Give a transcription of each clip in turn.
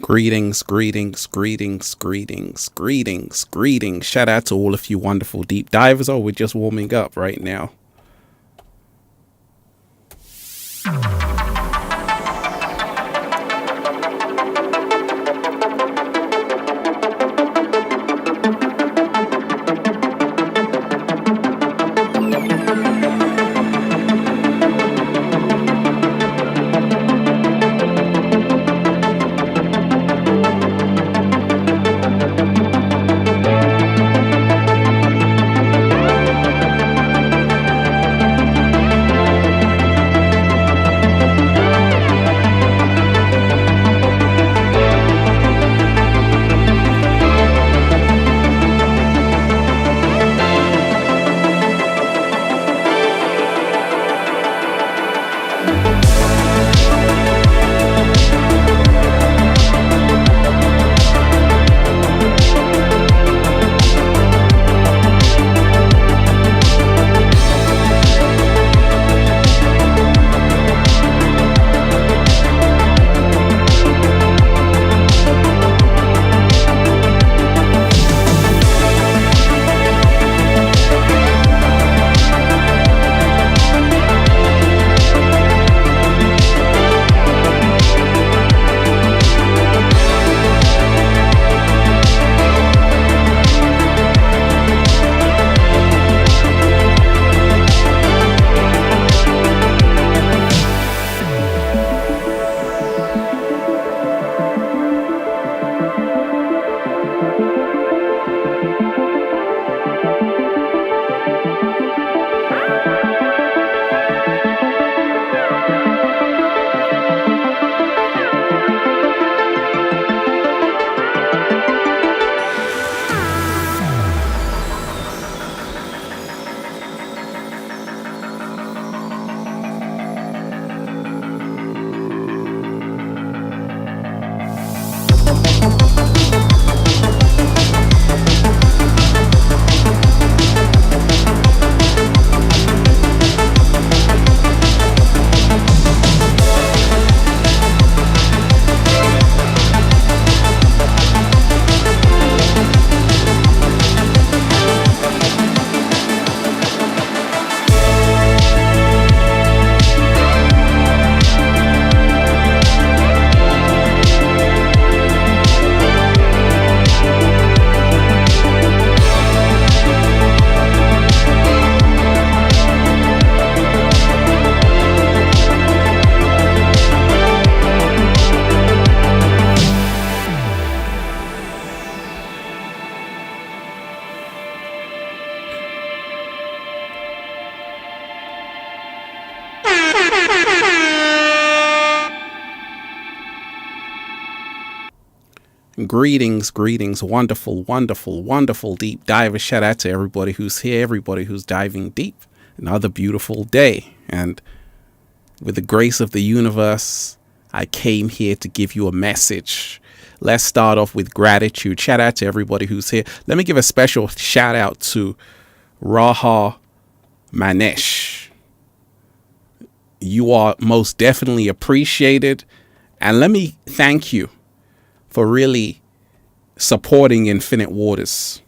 Greetings, greetings, greetings, greetings, greetings, greetings. Shout out to all of you wonderful deep divers. Oh, we're just warming up right now. Greetings, greetings, wonderful, wonderful, wonderful deep divers. Shout out to everybody who's here, everybody who's diving deep. Another beautiful day. And with the grace of the universe, I came here to give you a message. Let's start off with gratitude. Shout out to everybody who's here. Let me give a special shout out to Raha Manesh. You are most definitely appreciated. And let me thank you for really supporting Infinite Waters.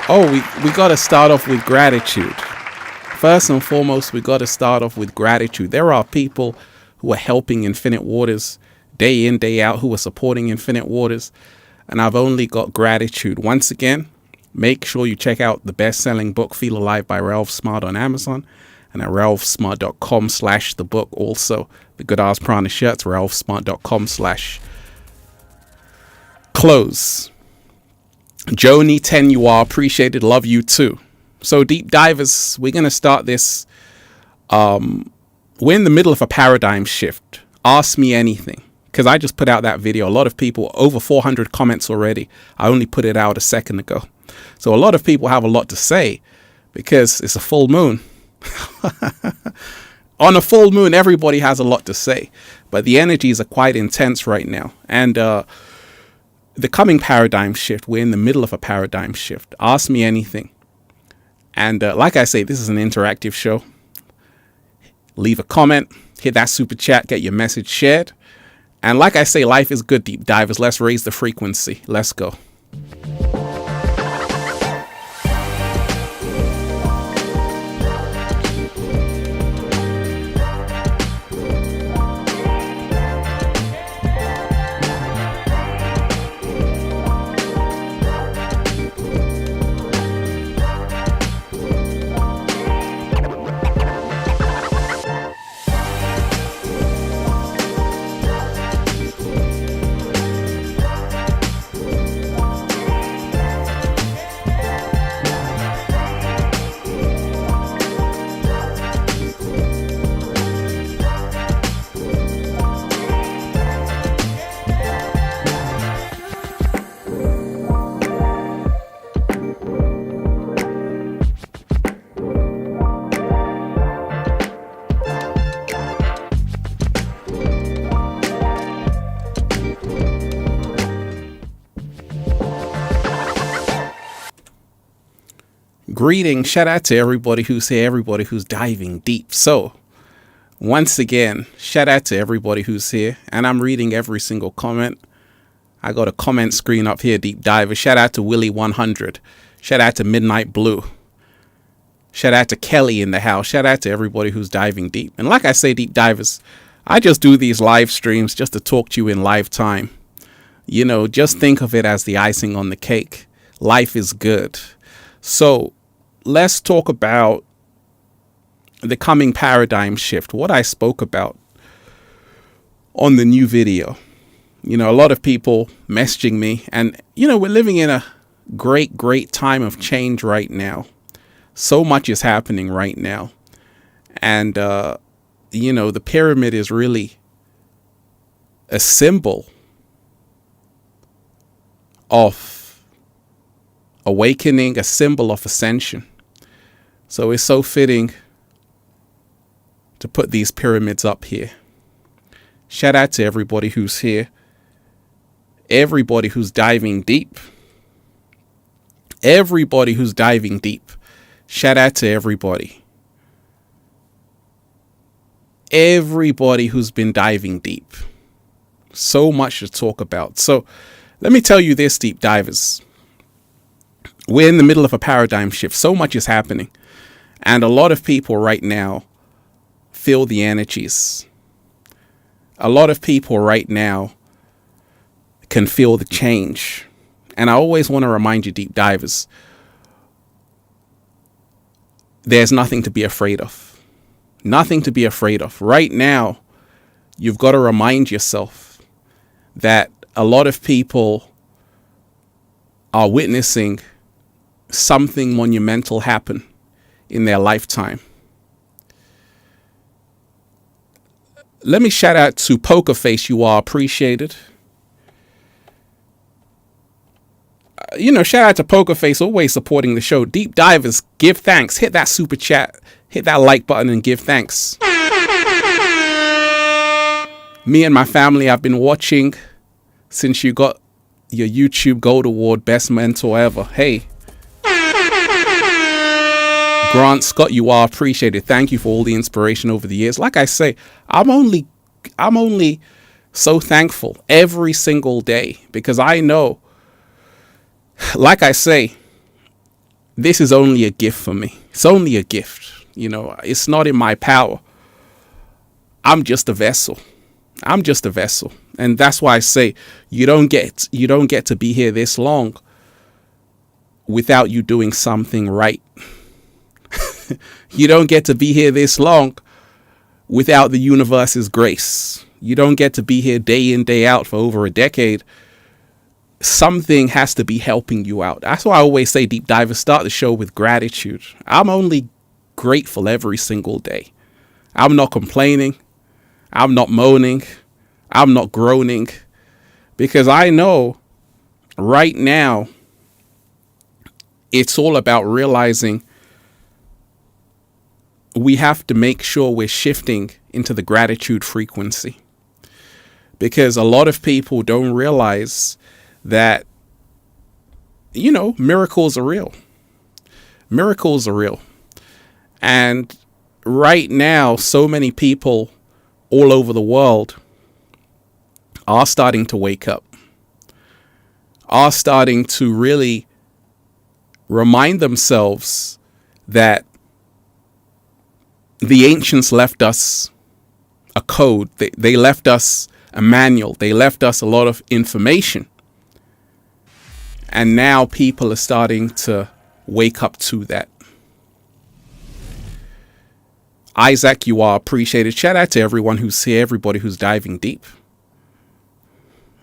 Oh, we got to start off with gratitude. First and foremost, we got to start off with gratitude. There are people who are helping Infinite Waters day in, day out, who are supporting Infinite Waters. And I've only got gratitude. Once again, make sure you check out the best-selling book, Feel Alive by Ralph Smart on Amazon and at ralphsmart.com/the book. Also, the Good Ass Prana shirts, ralphsmart.com/clothes. Joni 10, you are appreciated. Love you too. So deep divers, we're going to start this. We're in the middle of a paradigm shift. Ask me anything. Because I just put out that video. A lot of people, over 400 comments already. I only put it out a second ago. So a lot of people have a lot to say because it's a full moon. On a full moon, everybody has a lot to say. But the energies are quite intense right now. And the coming paradigm shift, we're in the middle of a paradigm shift. Ask me anything. And like I say, this is an interactive show. Leave a comment, hit that super chat, get your message shared. And like I say, life is good, deep divers. Let's raise the frequency. Let's go. Greetings, shout out to everybody who's here, everybody who's diving deep. So, once again, shout out to everybody who's here, and I'm reading every single comment. I got a comment screen up here, Deep Diver. Shout out to Willie100. Shout out to Midnight Blue. Shout out to Kelly in the house. Shout out to everybody who's diving deep. And like I say, Deep Divers, I just do these live streams just to talk to you in live time. You know, just think of it as the icing on the cake. Life is good. So, let's talk about the coming paradigm shift, what I spoke about on the new video. You know, a lot of people messaging me, and, you know, we're living in a great, great time of change right now. So much is happening right now. And, you know, the pyramid is really a symbol of awakening, a symbol of ascension. So it's so fitting to put these pyramids up here. Shout out to everybody who's here. Everybody who's diving deep. Everybody who's diving deep. Shout out to everybody. Everybody who's been diving deep. So much to talk about. So let me tell you this, deep divers. We're in the middle of a paradigm shift. So much is happening. And a lot of people right now feel the energies. A lot of people right now can feel the change. And I always want to remind you, deep divers, there's nothing to be afraid of. Nothing to be afraid of. Right now, you've got to remind yourself that a lot of people are witnessing something monumental happen in their lifetime. Let me shout out to Poker Face. You are appreciated. You know, shout out to Poker Face, always supporting the show. Deep Divers, give thanks. Hit that super chat. Hit that like button and give thanks. Me and my family have been watching since you got your YouTube Gold Award, Best Mentor Ever. Hey. Grant Scott, you are appreciated. Thank you for all the inspiration over the years. Like I say, I'm only so thankful every single day because I know, like I say, this is only a gift for me. It's only a gift. You know, it's not in my power. I'm just a vessel. I'm just a vessel. And that's why I say you don't get to be here this long without you doing something right. You don't get to be here this long without the universe's grace. You don't get to be here day in, day out for over a decade. Something has to be helping you out. That's why I always say, Deep Divers, start the show with gratitude. I'm only grateful every single day. I'm not complaining. I'm not moaning. I'm not groaning. Because I know right now it's all about realizing we have to make sure we're shifting into the gratitude frequency. Because a lot of people don't realize that, miracles are real. Miracles are real. And right now, so many people all over the world are starting to wake up, are starting to really remind themselves that the ancients left us a code. They left us a manual. They left us a lot of information. And now people are starting to wake up to that. Isaac, you are appreciated. Shout out to everyone who's here, everybody who's diving deep.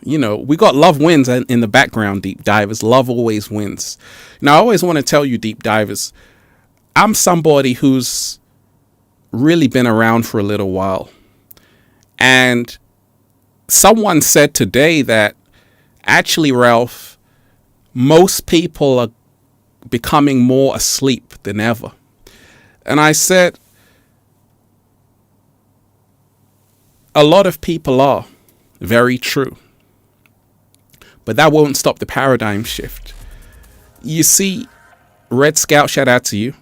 We got love wins in the background, deep divers. Love always wins. Now, I always want to tell you, deep divers, I'm somebody who's really been around for a little while. And someone said today that actually, Ralph, most people are becoming more asleep than ever. And I said, a lot of people are. Very true. But that won't stop the paradigm shift. You see, Red Scout, shout out to you.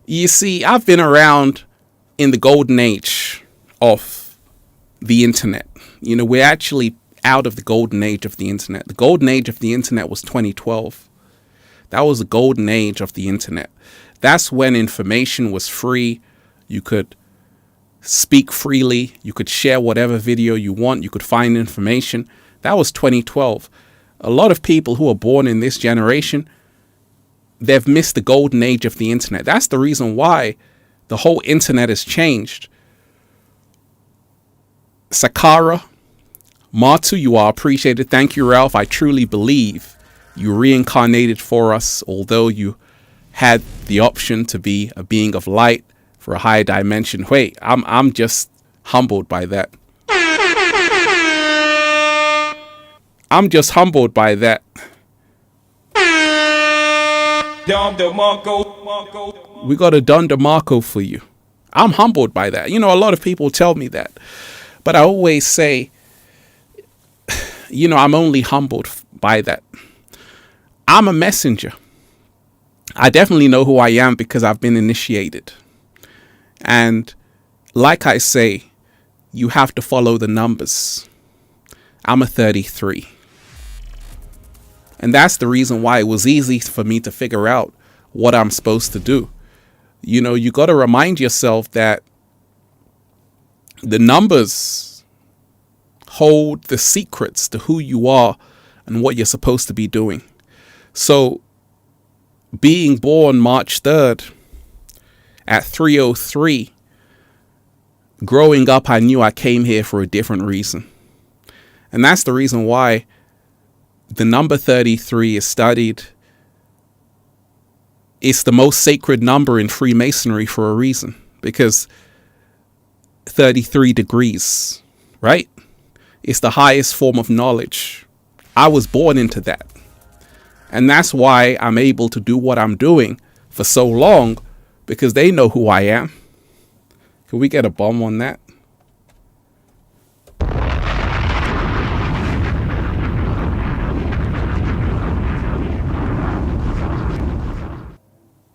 You see, I've been around in the golden age of the internet. We're actually out of the golden age of the internet. The golden age of the internet was 2012. That was the golden age of the internet. That's when information was free. You could speak freely. You could share whatever video you want. You could find information. That was 2012. A lot of people who are born in this generation, they've missed the golden age of the internet. That's the reason why the whole internet has changed. Sakara, Matu, you are appreciated. Thank you, Ralph. I truly believe you reincarnated for us, although you had the option to be a being of light for a higher dimension. Wait, I'm just humbled by that. I'm just humbled by that. We got a Don DeMarco for you. I'm humbled by that. A lot of people tell me that. But I always say, I'm only humbled by that. I'm a messenger. I definitely know who I am because I've been initiated. And like I say, you have to follow the numbers. I'm a 33. And that's the reason why it was easy for me to figure out what I'm supposed to do. You got to remind yourself that the numbers hold the secrets to who you are and what you're supposed to be doing. So being born March 3rd at 3:03, growing up, I knew I came here for a different reason. And that's the reason why the number 33 is studied. It's the most sacred number in Freemasonry for a reason, because 33 degrees, right? It's the highest form of knowledge. I was born into that. And that's why I'm able to do what I'm doing for so long, because they know who I am. Can we get a bomb on that?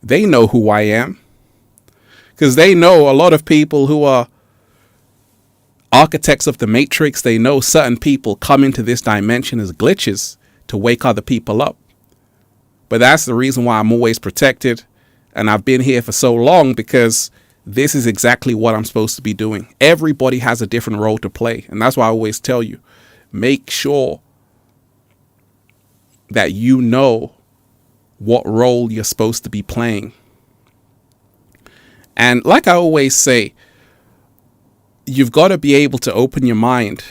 They know who I am, because they know a lot of people who are architects of the matrix. They know certain people come into this dimension as glitches to wake other people up. But that's the reason why I'm always protected. And I've been here for so long, because this is exactly what I'm supposed to be doing. Everybody has a different role to play. And that's why I always tell you, make sure that you know what role you're supposed to be playing. And like I always say, you've got to be able to open your mind,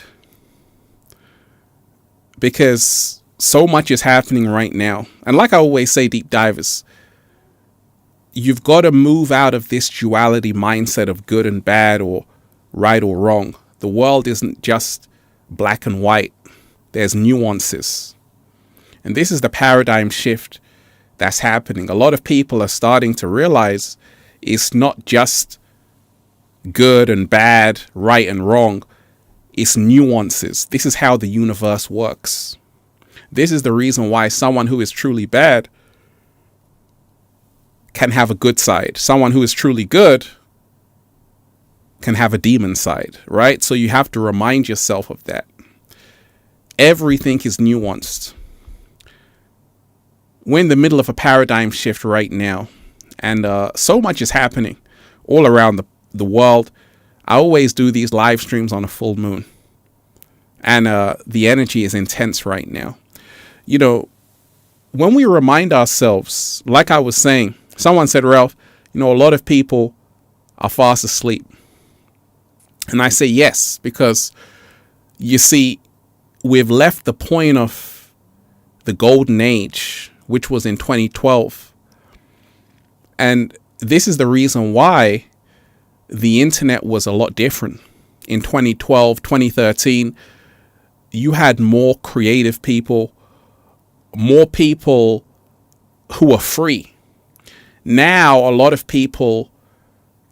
because so much is happening right now. And like I always say, deep divers, you've got to move out of this duality mindset of good and bad, or right or wrong. The world isn't just black and white. There's nuances. And this is the paradigm shift that's happening. A lot of people are starting to realize it's not just good and bad, right and wrong. It's nuances. This is how the universe works. This is the reason why someone who is truly bad can have a good side. Someone who is truly good can have a demon side, right? So you have to remind yourself of that. Everything is nuanced. We're in the middle of a paradigm shift right now, and so much is happening all around the world. I always do these live streams on a full moon, and the energy is intense right now. You know, when we remind ourselves, like I was saying, someone said, Ralph, a lot of people are fast asleep. And I say yes, because you see, we've left the point of the golden age, which was in 2012. And this is the reason why the internet was a lot different. In 2012, 2013, you had more creative people, more people who are free. Now, a lot of people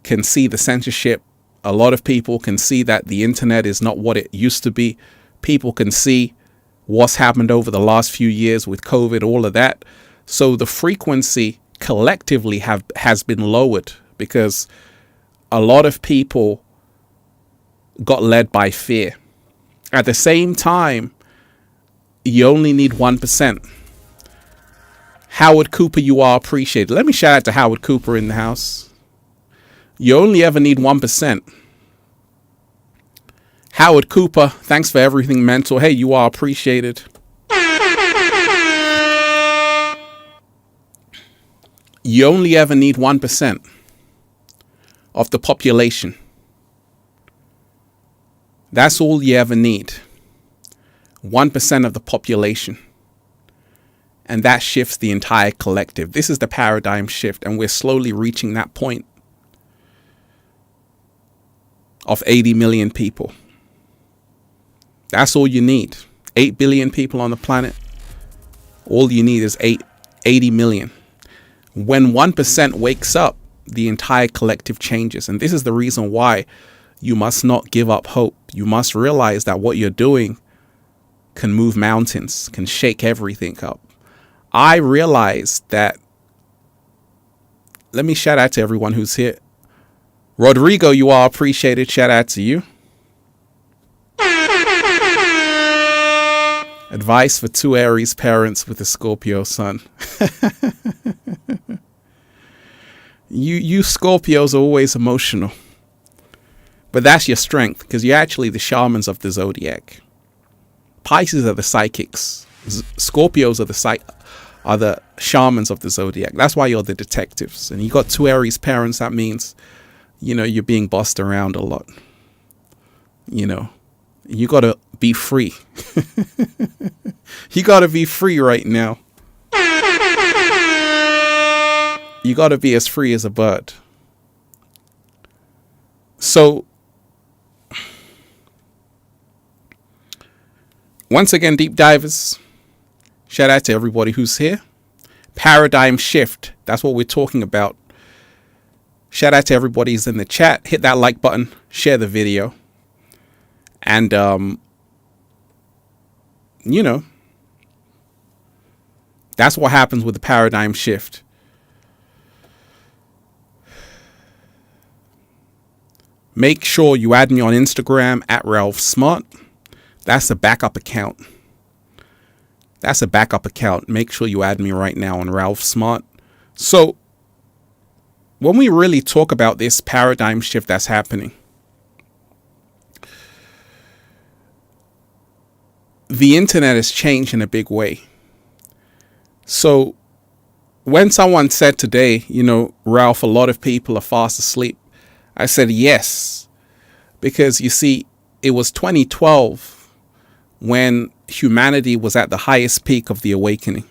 can see the censorship. A lot of people can see that the internet is not what it used to be. People can see what's happened over the last few years with COVID, all of that. So the frequency collectively has been lowered because a lot of people got led by fear. At the same time, you only need 1%. Howard Cooper, you are appreciated. Let me shout out to Howard Cooper in the house. You only ever need 1%. Howard Cooper, thanks for everything mental. Hey, you are appreciated. You only ever need 1% of the population. That's all you ever need. 1% of the population. And that shifts the entire collective. This is the paradigm shift, and we're slowly reaching that point of 80 million people. That's all you need. 8 billion people on the planet. All you need is 80 million. When 1% wakes up, the entire collective changes. And this is the reason why you must not give up hope. You must realize that what you're doing can move mountains, can shake everything up. I realized that. Let me shout out to everyone who's here. Rodrigo, you are appreciated. Shout out to you. Advice for two Aries parents with a Scorpio sun. You Scorpios are always emotional. But that's your strength, because you're actually the shamans of the zodiac. Pisces are the psychics. Scorpios are the shamans of the zodiac. That's why you're the detectives. And you got two Aries parents. That means, you're being bossed around a lot. You got to be free. You got to be free right now. You got to be as free as a bird. So, once again, deep divers, shout out to everybody who's here. Paradigm shift. That's what we're talking about. Shout out to everybody who's in the chat. Hit that like button. Share the video. And, that's what happens with the paradigm shift. Make sure you add me on Instagram at Ralph Smart. That's a backup account. Make sure you add me right now on Ralph Smart. So, when we really talk about this paradigm shift that's happening, the internet has changed in a big way. So, when someone said today, Ralph, a lot of people are fast asleep, I said yes, because you see, it was 2012 when humanity was at the highest peak of the awakening.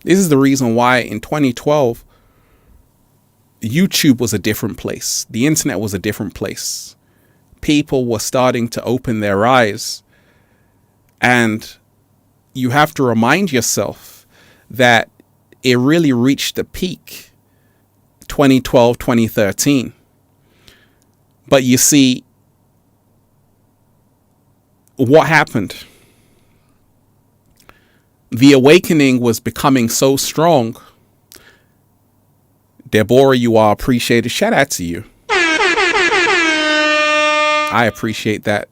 This is the reason why in 2012, YouTube was a different place. The internet was a different place. people were starting to open their eyes. And you have to remind yourself that it really reached the peak 2012, 2013. But you see, what happened? The awakening was becoming so strong. Deborah, you are appreciated. Shout out to you. I appreciate that.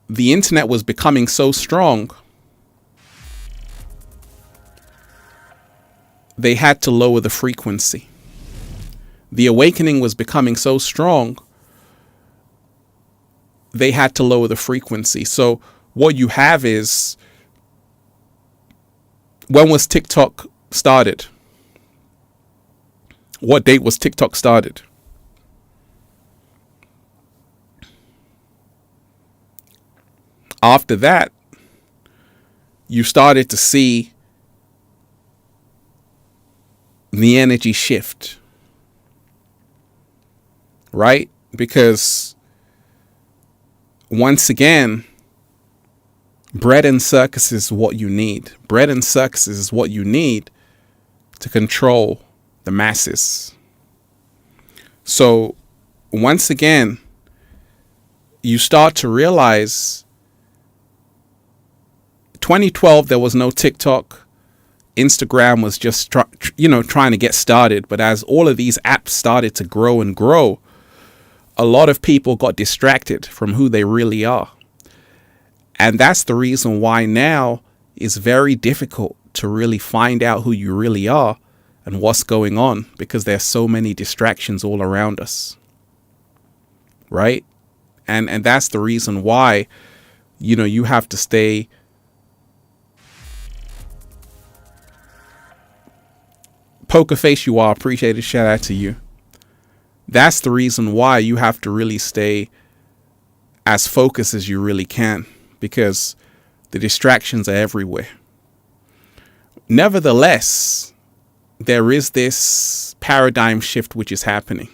The internet was becoming so strong, they had to lower the frequency. The awakening was becoming so strong, they had to lower the frequency. So what you have is, when was TikTok started? What date was TikTok started? After that, you started to see the energy shift, right? Because once again, bread and circuses is what you need. Bread and circuses is what you need to control the masses. So once again, you start to realize 2012, there was no TikTok. Instagram was just trying to get started. But as all of these apps started to grow and grow, a lot of people got distracted from who they really are. And that's the reason why now it's very difficult to really find out who you really are and what's going on, because there's so many distractions all around us. Right? And that's the reason why, you have to stay Poker Face, you are appreciated. Shout out to you. That's the reason why you have to really stay as focused as you really can, because the distractions are everywhere. Nevertheless, there is this paradigm shift which is happening.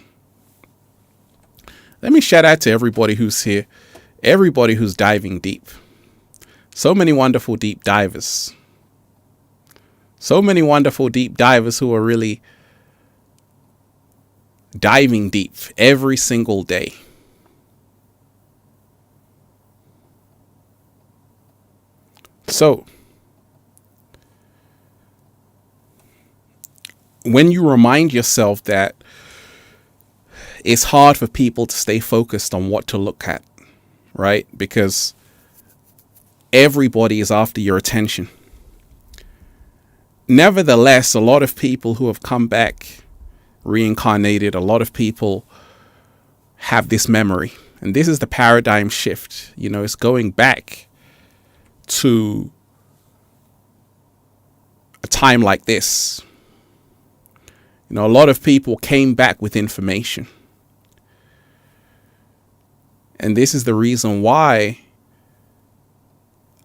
Let me shout out to everybody who's here, everybody who's diving deep. So many wonderful deep divers. So many wonderful deep divers who are really diving deep every single day. So, when you remind yourself that it's hard for people to stay focused on what to look at, right? Because everybody is after your attention. Nevertheless, a lot of people who have come back reincarnated, a lot of people have this memory. And this is the paradigm shift. It's going back to a time like this. A lot of people came back with information. And this is the reason why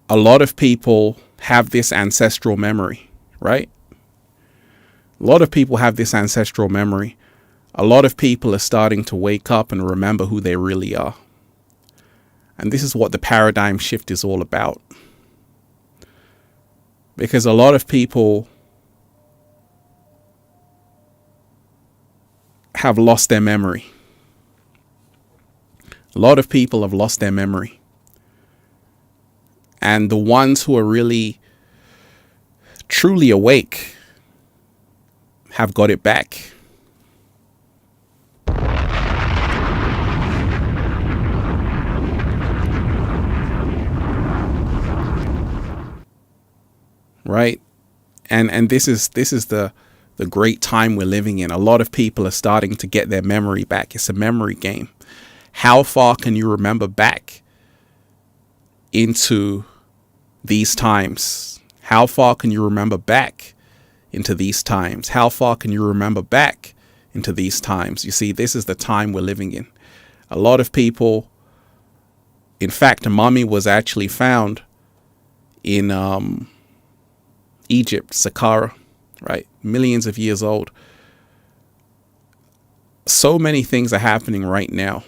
a lot of people have this ancestral memory. Right? A lot of people have this ancestral memory. A lot of people are starting to wake up and remember who they really are. And this is what the paradigm shift is all about. Because a lot of people have lost their memory. A lot of people have lost their memory. And the ones who are really truly awake have got it back. Right? And this is the great time we're living in. A lot of people are starting to get their memory back. It's a memory game. How far can you remember back into these times? How far can you remember back into these times? How far can you remember back into these times? You see, this is the time we're living in. A lot of people, in fact, a mummy was actually found in Egypt, Saqqara, right? Millions of years old. So many things are happening right now.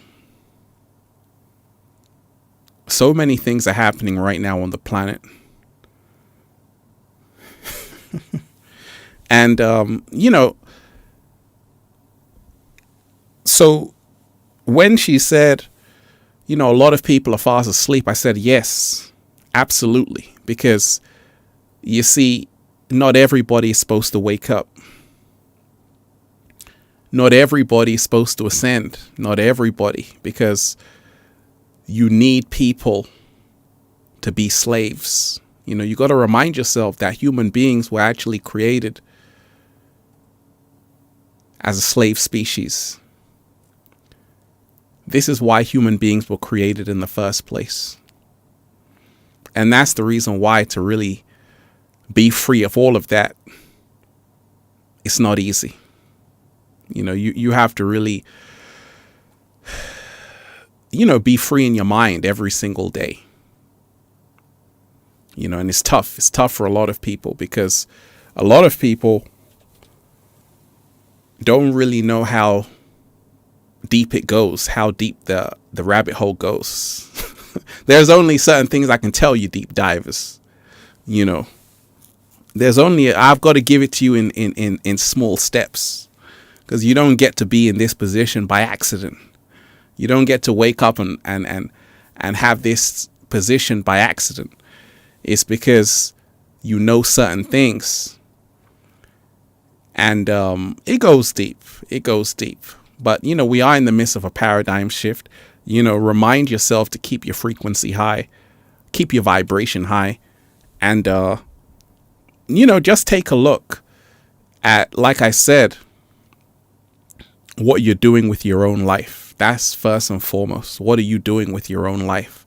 So many things are happening right now on the planet. And, so when she said, a lot of people are fast asleep, I said, yes, absolutely. Because you see, not everybody is supposed to wake up. Not everybody is supposed to ascend. Not everybody, because you need people to be slaves. You got to remind yourself that human beings were actually created as a slave species. This is why human beings were created in the first place. And that's the reason why, to really be free of all of that, it's not easy. You have to really, be free in your mind every single day. And it's tough. It's tough for a lot of people, because a lot of people don't really know how deep it goes, how deep the rabbit hole goes. There's only certain things I can tell you, deep divers. I've got to give it to you in small steps, because you don't get to be in this position by accident. You don't get to wake up and have this position by accident. It's because you know certain things. And it goes deep. It goes deep. But, we are in the midst of a paradigm shift. Remind yourself to keep your frequency high, keep your vibration high. And, just take a look at, like I said, what you're doing with your own life. That's first and foremost. What are you doing with your own life?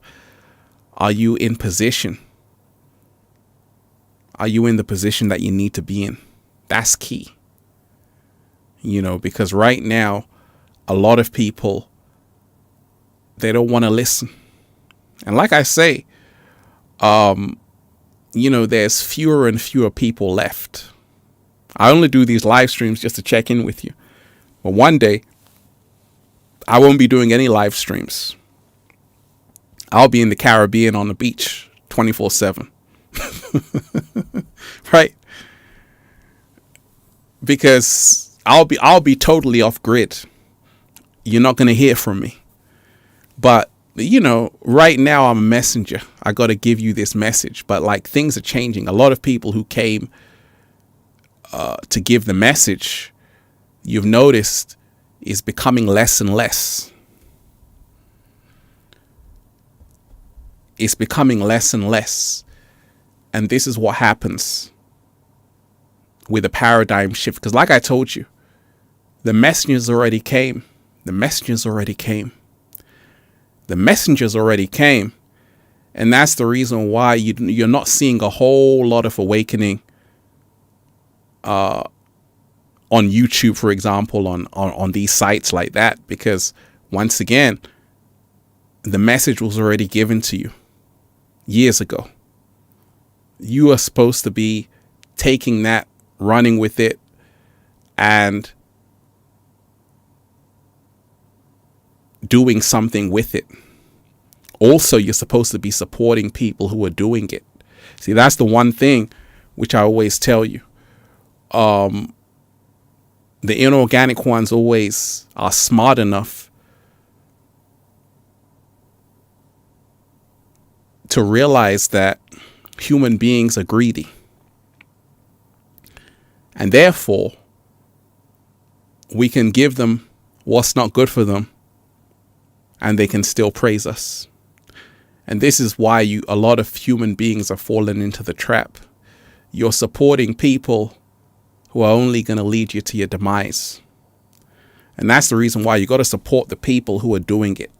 Are you in position? Are you in the position that you need to be in? That's key. Because right now, a lot of people, they don't want to listen. And like I say, there's fewer and fewer people left. I only do these live streams just to check in with you. But one day, I won't be doing any live streams. I'll be in the Caribbean on the beach 24/7. Right? Because I'll be totally off grid. You're not going to hear from me. But, right now I'm a messenger. I got to give you this message. But things are changing. A lot of people who came to give the message, you've noticed, is becoming less and less. It's becoming less and less. And this is what happens with a paradigm shift. Because like I told you, the messengers already came. The messengers already came. The messengers already came. And that's the reason why you're not seeing a whole lot of awakening on YouTube, for example, on these sites like that. Because once again, the message was already given to you years ago. You are supposed to be taking that, running with it, and doing something with it. Also, you're supposed to be supporting people who are doing it. See, that's the one thing which I always tell you. The inorganic ones always are smart enough to realize that human beings are greedy. And therefore, we can give them what's not good for them, and they can still praise us. And this is why a lot of human beings are falling into the trap. You're supporting people who are only going to lead you to your demise. And that's the reason why you got to support the people who are doing it.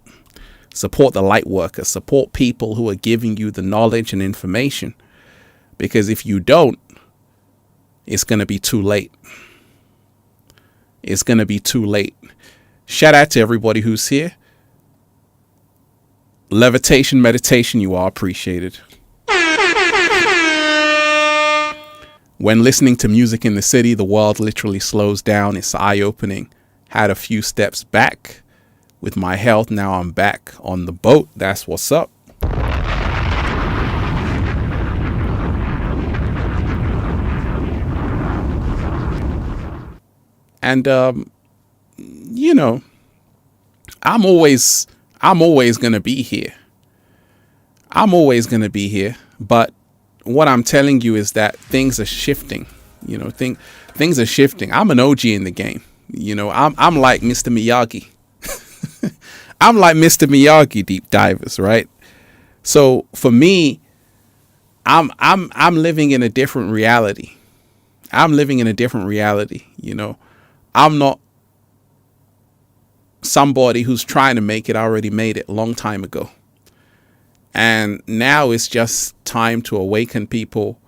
Support the light workers. Support people who are giving you the knowledge and information. Because if you don't, it's going to be too late. It's going to be too late. Shout out to everybody who's here. Levitation, meditation, you are appreciated. When listening to music in the city, the world literally slows down. It's eye-opening. Had a few steps back with my health. Now I'm back on the boat. That's what's up. And you know, I'm always going to be here. I'm always going to be here. But what I'm telling you is that things are shifting. You know, things are shifting. I'm an OG in the game. You know, I'm like Mr. Miyagi. I'm like Mr. Miyagi, deep divers, right? So for me, I'm living in a different reality. I'm living in a different reality. You know, I'm not somebody who's trying to make it. I already made it a long time ago. And now it's just time to awaken people,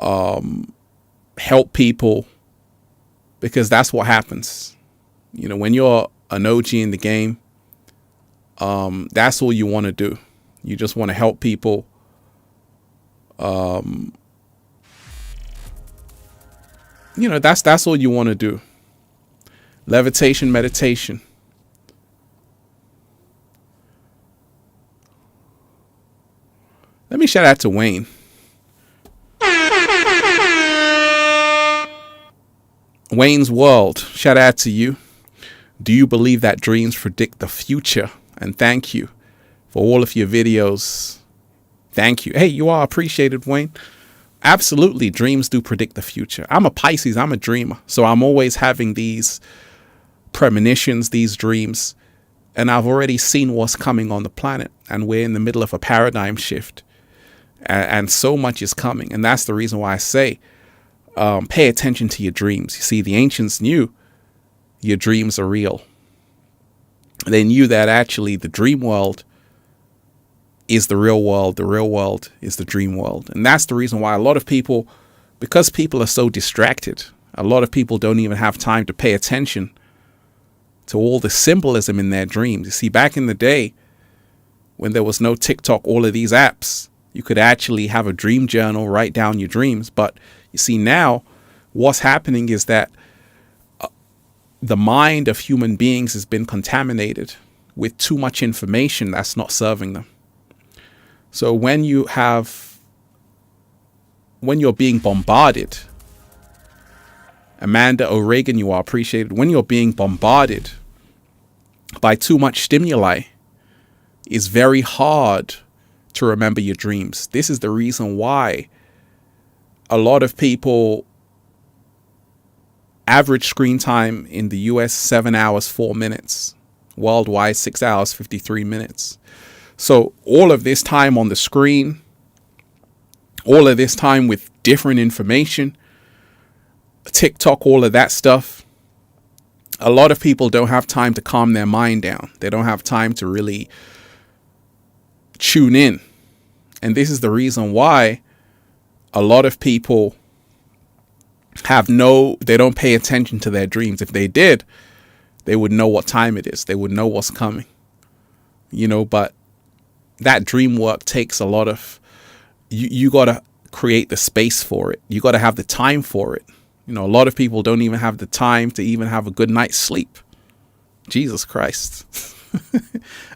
help people, because that's what happens. You know, when you're an OG in the game, that's all you want to do. You just want to help people. You know, that's all you want to do. Levitation, meditation. Let me shout out to Wayne. Wayne's World, shout out to you. Do you believe that dreams predict the future? And thank you for all of your videos. Thank you. Hey, you are appreciated, Wayne. Absolutely, dreams do predict the future. I'm a Pisces, I'm a dreamer. So I'm always having these premonitions, these dreams. And I've already seen what's coming on the planet. And we're in the middle of a paradigm shift. And so much is coming. And that's the reason why I say, pay attention to your dreams. You see, the ancients knew your dreams are real. They knew that actually the dream world is the real world. The real world is the dream world. And that's the reason why a lot of people, because people are so distracted, a lot of people don't even have time to pay attention to all the symbolism in their dreams. You see, back in the day, when there was no TikTok, all of these apps, you could actually have a dream journal, write down your dreams. But you see, now what's happening is that the mind of human beings has been contaminated with too much information that's not serving them. So when you're being bombarded, Amanda O'Regan, you are appreciated. When you're being bombarded by too much stimuli, it's very hard to remember your dreams. This is the reason why a lot of people, average screen time in the US, 7 hours, 4 minutes. Worldwide, 6 hours, 53 minutes. So all of this time on the screen, all of this time with different information, TikTok, all of that stuff, a lot of people don't have time to calm their mind down. They don't have time to really tune in. And this is the reason why a lot of people they don't pay attention to their dreams. If they did, they would know what time it is. They would know what's coming. You know, but that dream work takes a lot of, you got to create the space for it. You got to have the time for it. You know, a lot of people don't even have the time to even have a good night's sleep. Jesus Christ.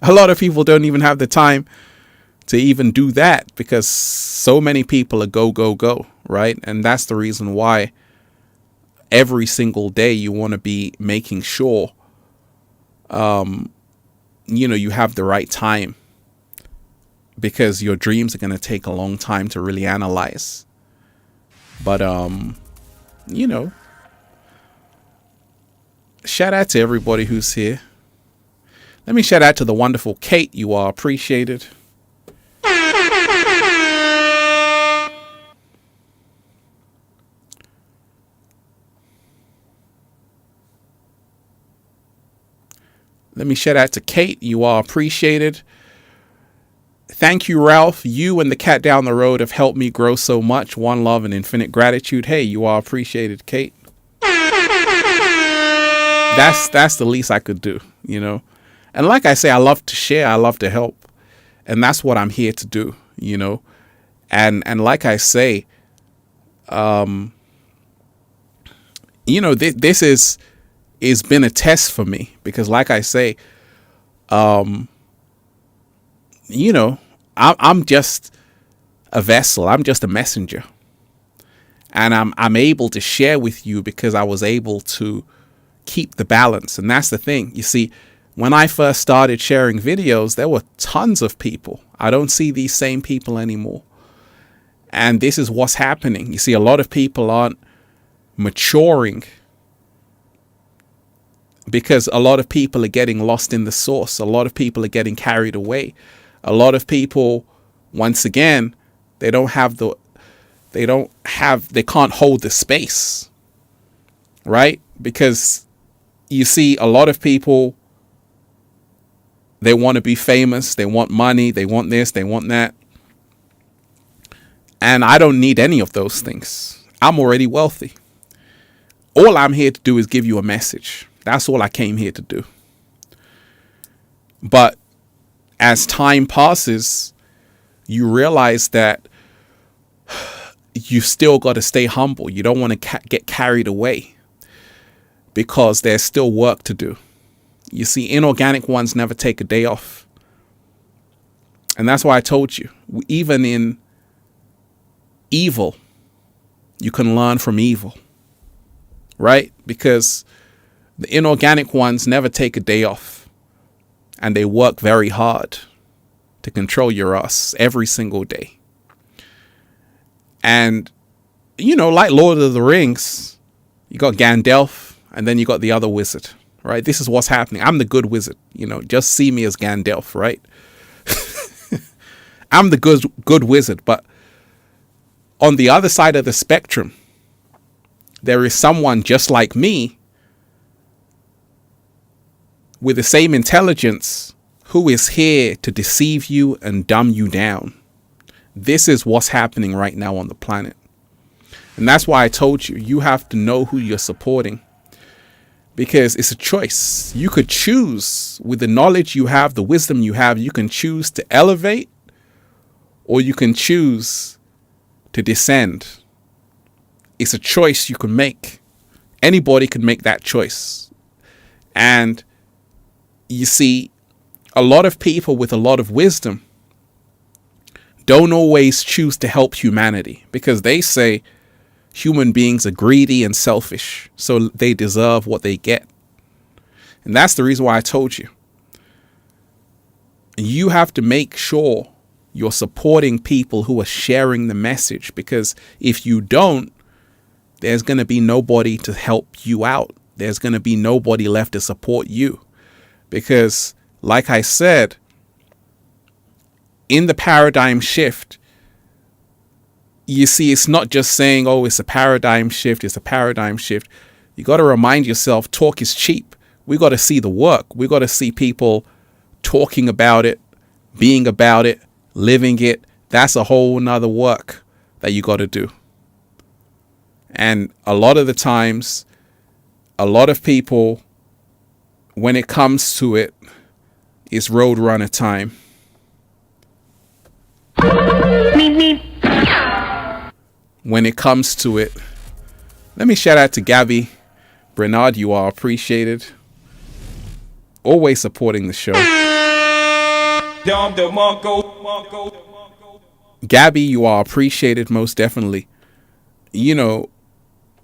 A lot of people don't even have the time to even do that because so many people are go, go, go, right? And that's the reason why every single day you want to be making sure, you have the right time, because your dreams are going to take a long time to really analyze. But, shout out to everybody who's here. Let me shout out to the wonderful Kate. You are appreciated. Let me shout out to Kate. You are appreciated. Thank you, Ralph. You and the cat down the road have helped me grow so much. One love and infinite gratitude. Hey, you are appreciated, Kate. That's the least I could do, you know. And like I say, I love to share. I love to help. And that's what I'm here to do, you know. And like I say, this is been a test for me, because like I say, I'm just a vessel. I'm just a messenger. And I'm able to share with you because I was able to keep the balance. And that's the thing. You see, when I first started sharing videos, there were tons of people. I don't see these same people anymore. And this is what's happening. You see, a lot of people aren't maturing because a lot of people are getting lost in the source. A lot of people are getting carried away. A lot of people, once again, they can't hold the space, right? Because you see, a lot of people, they want to be famous, they want money, they want this, they want that. And I don't need any of those things. I'm already wealthy. All I'm here to do is give you a message. That's all I came here to do. But as time passes, you realize that you still got to stay humble. You don't want to get carried away because there's still work to do. You see, inorganic ones never take a day off. And that's why I told you, even in evil, you can learn from evil, right? Because the inorganic ones never take a day off, and they work very hard to control your ass every single day. And, you know, like Lord of the Rings, you got Gandalf, and then you got the other wizard, right? This is what's happening. I'm the good wizard, you know, just see me as Gandalf, right? I'm the good wizard, but on the other side of the spectrum, there is someone just like me with the same intelligence who is here to deceive you and dumb you down. This is what's happening right now on the planet. And that's why I told you, you have to know who you're supporting, because it's a choice. You could choose with the knowledge you have, the wisdom you have, you can choose to elevate, or you can choose to descend. It's a choice you can make. Anybody can make that choice. And you see, a lot of people with a lot of wisdom don't always choose to help humanity because they say human beings are greedy and selfish, so they deserve what they get. And that's the reason why I told you. You have to make sure you're supporting people who are sharing the message, because if you don't, there's going to be nobody to help you out. There's going to be nobody left to support you. Because, like I said, in the paradigm shift, you see, it's not just saying, oh, it's a paradigm shift, it's a paradigm shift. You got to remind yourself, talk is cheap. We got to see the work. We got to see people talking about it, being about it, living it. That's a whole nother work that you got to do. And a lot of the times, a lot of people, when it comes to it, it's roadrunner time. When it comes to it, let me shout out to Gabby Bernard. You are appreciated. Always supporting the show. Gabby, you are appreciated, most definitely. You know,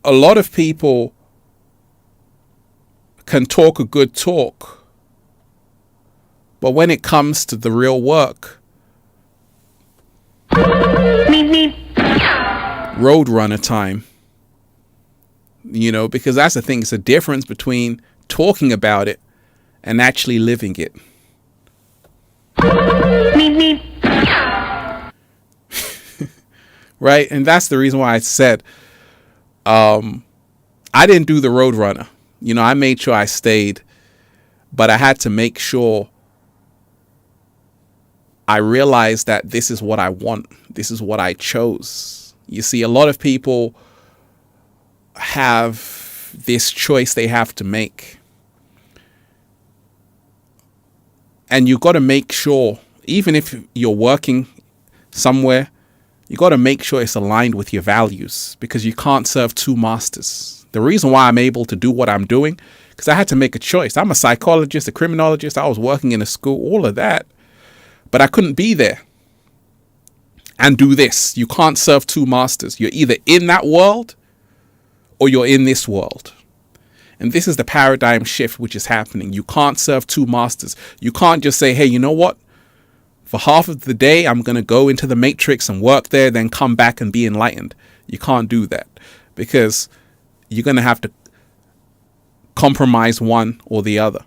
a lot of people can talk a good talk, but when it comes to the real work, roadrunner time. You know, because that's the thing. It's a difference between talking about it and actually living it. Right? And that's the reason why I said I didn't do the roadrunner. You know, I made sure I stayed, but I had to make sure I realized that this is what I want. This is what I chose. You see, a lot of people have this choice they have to make. And you got to make sure, even if you're working somewhere, you got to make sure it's aligned with your values, because you can't serve two masters. The reason why I'm able to do what I'm doing, because I had to make a choice. I'm a psychologist, a criminologist. I was working in a school, all of that. But I couldn't be there and do this. You can't serve two masters. You're either in that world or you're in this world. And this is the paradigm shift which is happening. You can't serve two masters. You can't just say, hey, you know what? For half of the day, I'm going to go into the matrix and work there, then come back and be enlightened. You can't do that, because you're going to have to compromise one or the other.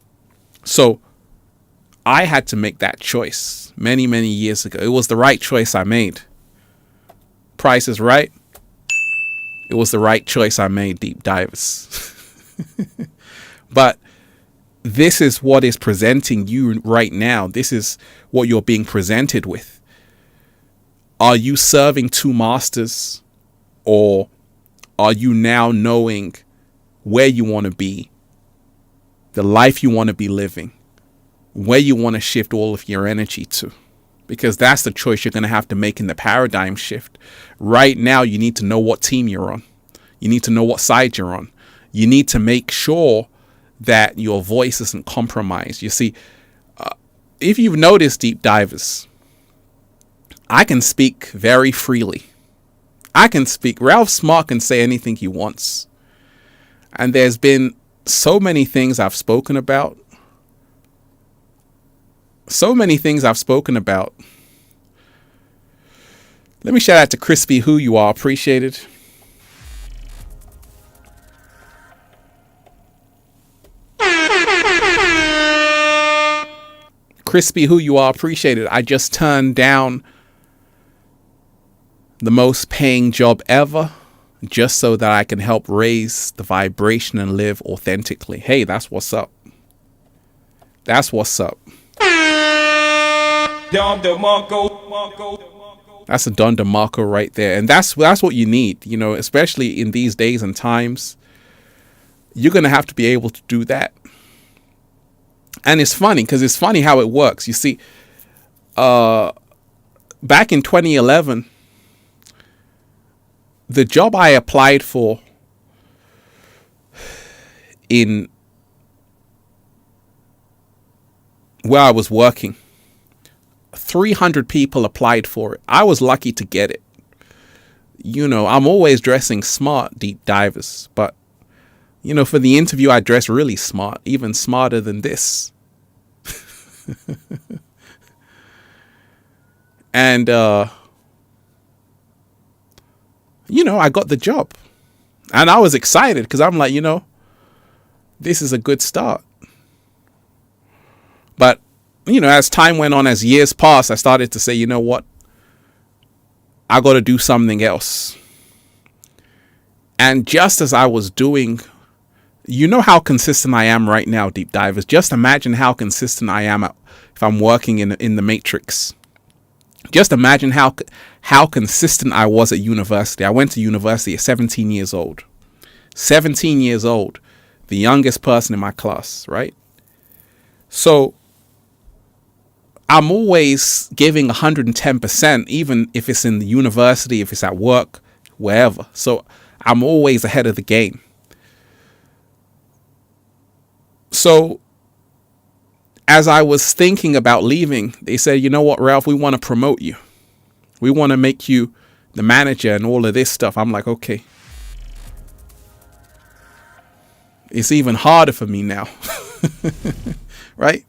So I had to make that choice many, many years ago. It was the right choice I made. Price is Right. It was the right choice I made, deep divers. But this is what is presenting you right now. This is what you're being presented with. Are you serving two masters, or are you now knowing where you want to be, the life you want to be living, where you want to shift all of your energy to? Because that's the choice you're going to have to make in the paradigm shift. Right now, you need to know what team you're on. You need to know what side you're on. You need to make sure that your voice isn't compromised. You see, if you've noticed, deep divers, I can speak very freely. I can speak. Ralph Smart can say anything he wants. And there's been so many things I've spoken about. So many things I've spoken about. Let me shout out to Crispy Who You Are Appreciated. Crispy Who You Are Appreciated. I just turned down the most paying job ever just so that I can help raise the vibration and live authentically. Hey, that's what's up. That's what's up. That's a Don DeMarco right there. And that's what you need, you know, especially in these days and times. You're going to have to be able to do that. And it's funny, because it's funny how it works. You see, back in 2011, the job I applied for in where I was working, 300 people applied for it. I was lucky to get it. You know, I'm always dressing smart, deep divers, but you know, for the interview, I dress really smart, even smarter than this. And, you know, I got the job. And I was excited because I'm like, you know, this is a good start. But, you know, as time went on, as years passed, I started to say, you know what? I got to do something else. And just as I was doing, you know how consistent I am right now, deep divers. Just imagine how consistent I am if I'm working in the matrix. Just imagine how consistent I was at university. I went to university at 17 years old. 17 years old, the youngest person in my class, right? So I'm always giving 110%, even if it's in the university, if it's at work, wherever. So I'm always ahead of the game. So as I was thinking about leaving, they said, you know what, Ralph, we want to promote you. We want to make you the manager and all of this stuff. I'm like, okay. It's even harder for me now. Right?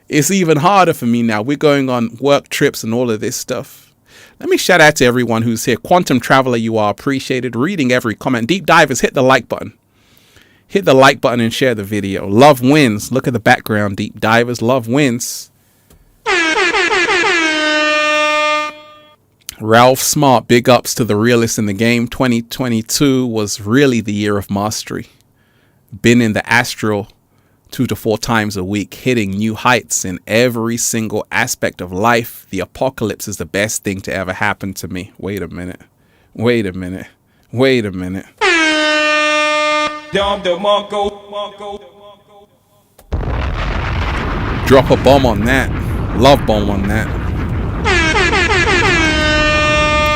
It's even harder for me now. We're going on work trips and all of this stuff. Let me shout out to everyone who's here. Quantum Traveler, you are appreciated. Reading every comment. Deep divers, hit the like button. Hit the like button and share the video. Love wins. Look at the background, deep divers. Love wins. Ralph Smart, big ups to the realist in the game. 2022 was really the year of mastery. Been in the astral 2 to 4 times a week, hitting new heights in every single aspect of life. The apocalypse is the best thing to ever happen to me. Wait a minute. Wait a minute. Wait a minute. Drop a bomb on that. Love bomb on that.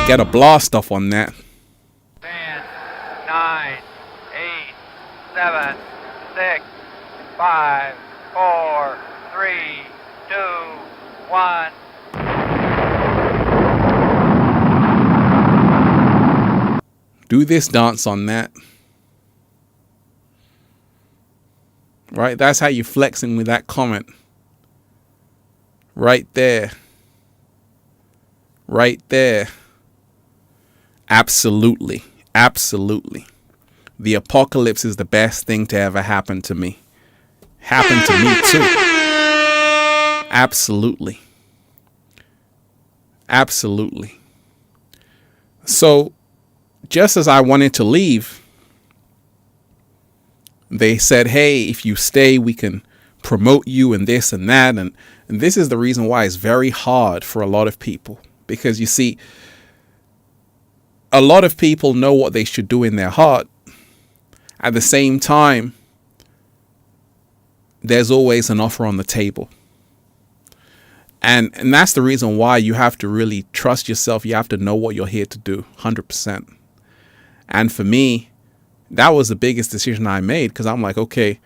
Get a blast off on that. 10, 9, 8, 7, 6, 5, 4, 3, 2, 1. Do this dance on that. right? That's how you're flexing with that comment. Right there. Right there. Absolutely. Absolutely. The apocalypse is the best thing to ever happen to me. Happened to me too. Absolutely. Absolutely. So, just as I wanted to leave, they said, hey, if you stay, we can promote you and this and that. And this is the reason why it's very hard for a lot of people. Because you see, a lot of people know what they should do in their heart. At the same time, there's always an offer on the table. And that's the reason why you have to really trust yourself. You have to know what you're here to do, 100%. And for me, that was the biggest decision I made, because I'm like, okay,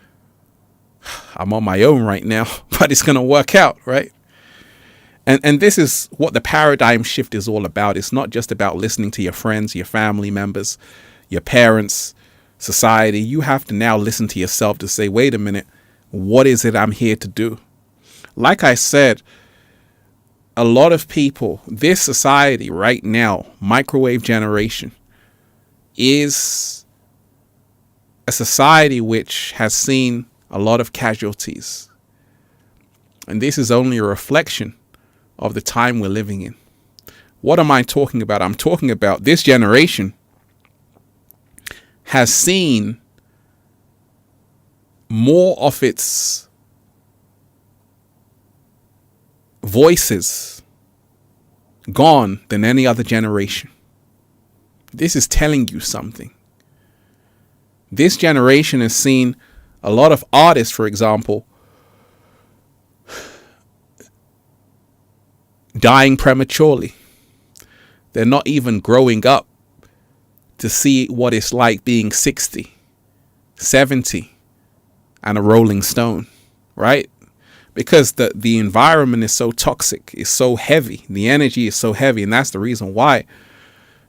I'm on my own right now, but it's going to work out, right? And this is what the paradigm shift is all about. It's not just about listening to your friends, your family members, your parents, society. You have to now listen to yourself to say, wait a minute, what is it I'm here to do? Like I said, a lot of people, this society right now, microwave generation, is a society which has seen a lot of casualties. And this is only a reflection of the time we're living in. What am I talking about? I'm talking about this generation has seen more of its voices gone than any other generation. This is telling you something. This generation has seen a lot of artists, for example, dying prematurely. They're not even growing up to see what it's like being 60, 70 and a rolling stone, right? Because the environment is so toxic, it's so heavy, the energy is so heavy, and that's the reason why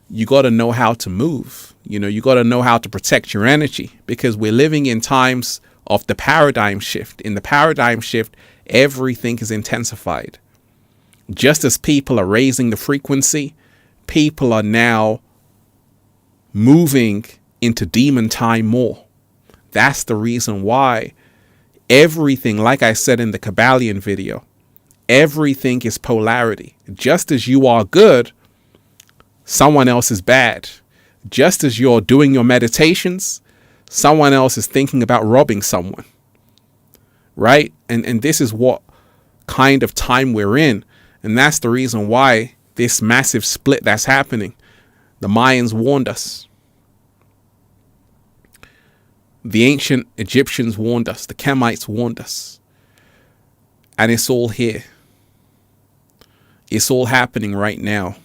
you got to know how to move. You got to know how to protect your energy, because we're living in times of the paradigm shift. In the paradigm shift, everything is intensified. Just as people are raising the frequency, people are now moving into demon time more. That's the reason why everything, like I said in the Kabbalion video, everything is polarity. Just as you are good, someone else is bad. Just as you're doing your meditations, someone else is thinking about robbing someone. Right? And this is what kind of time we're in. And that's the reason why this massive split that's happening. The Mayans warned us. The ancient Egyptians warned us. The Kemites warned us. And it's all here. It's all happening right now.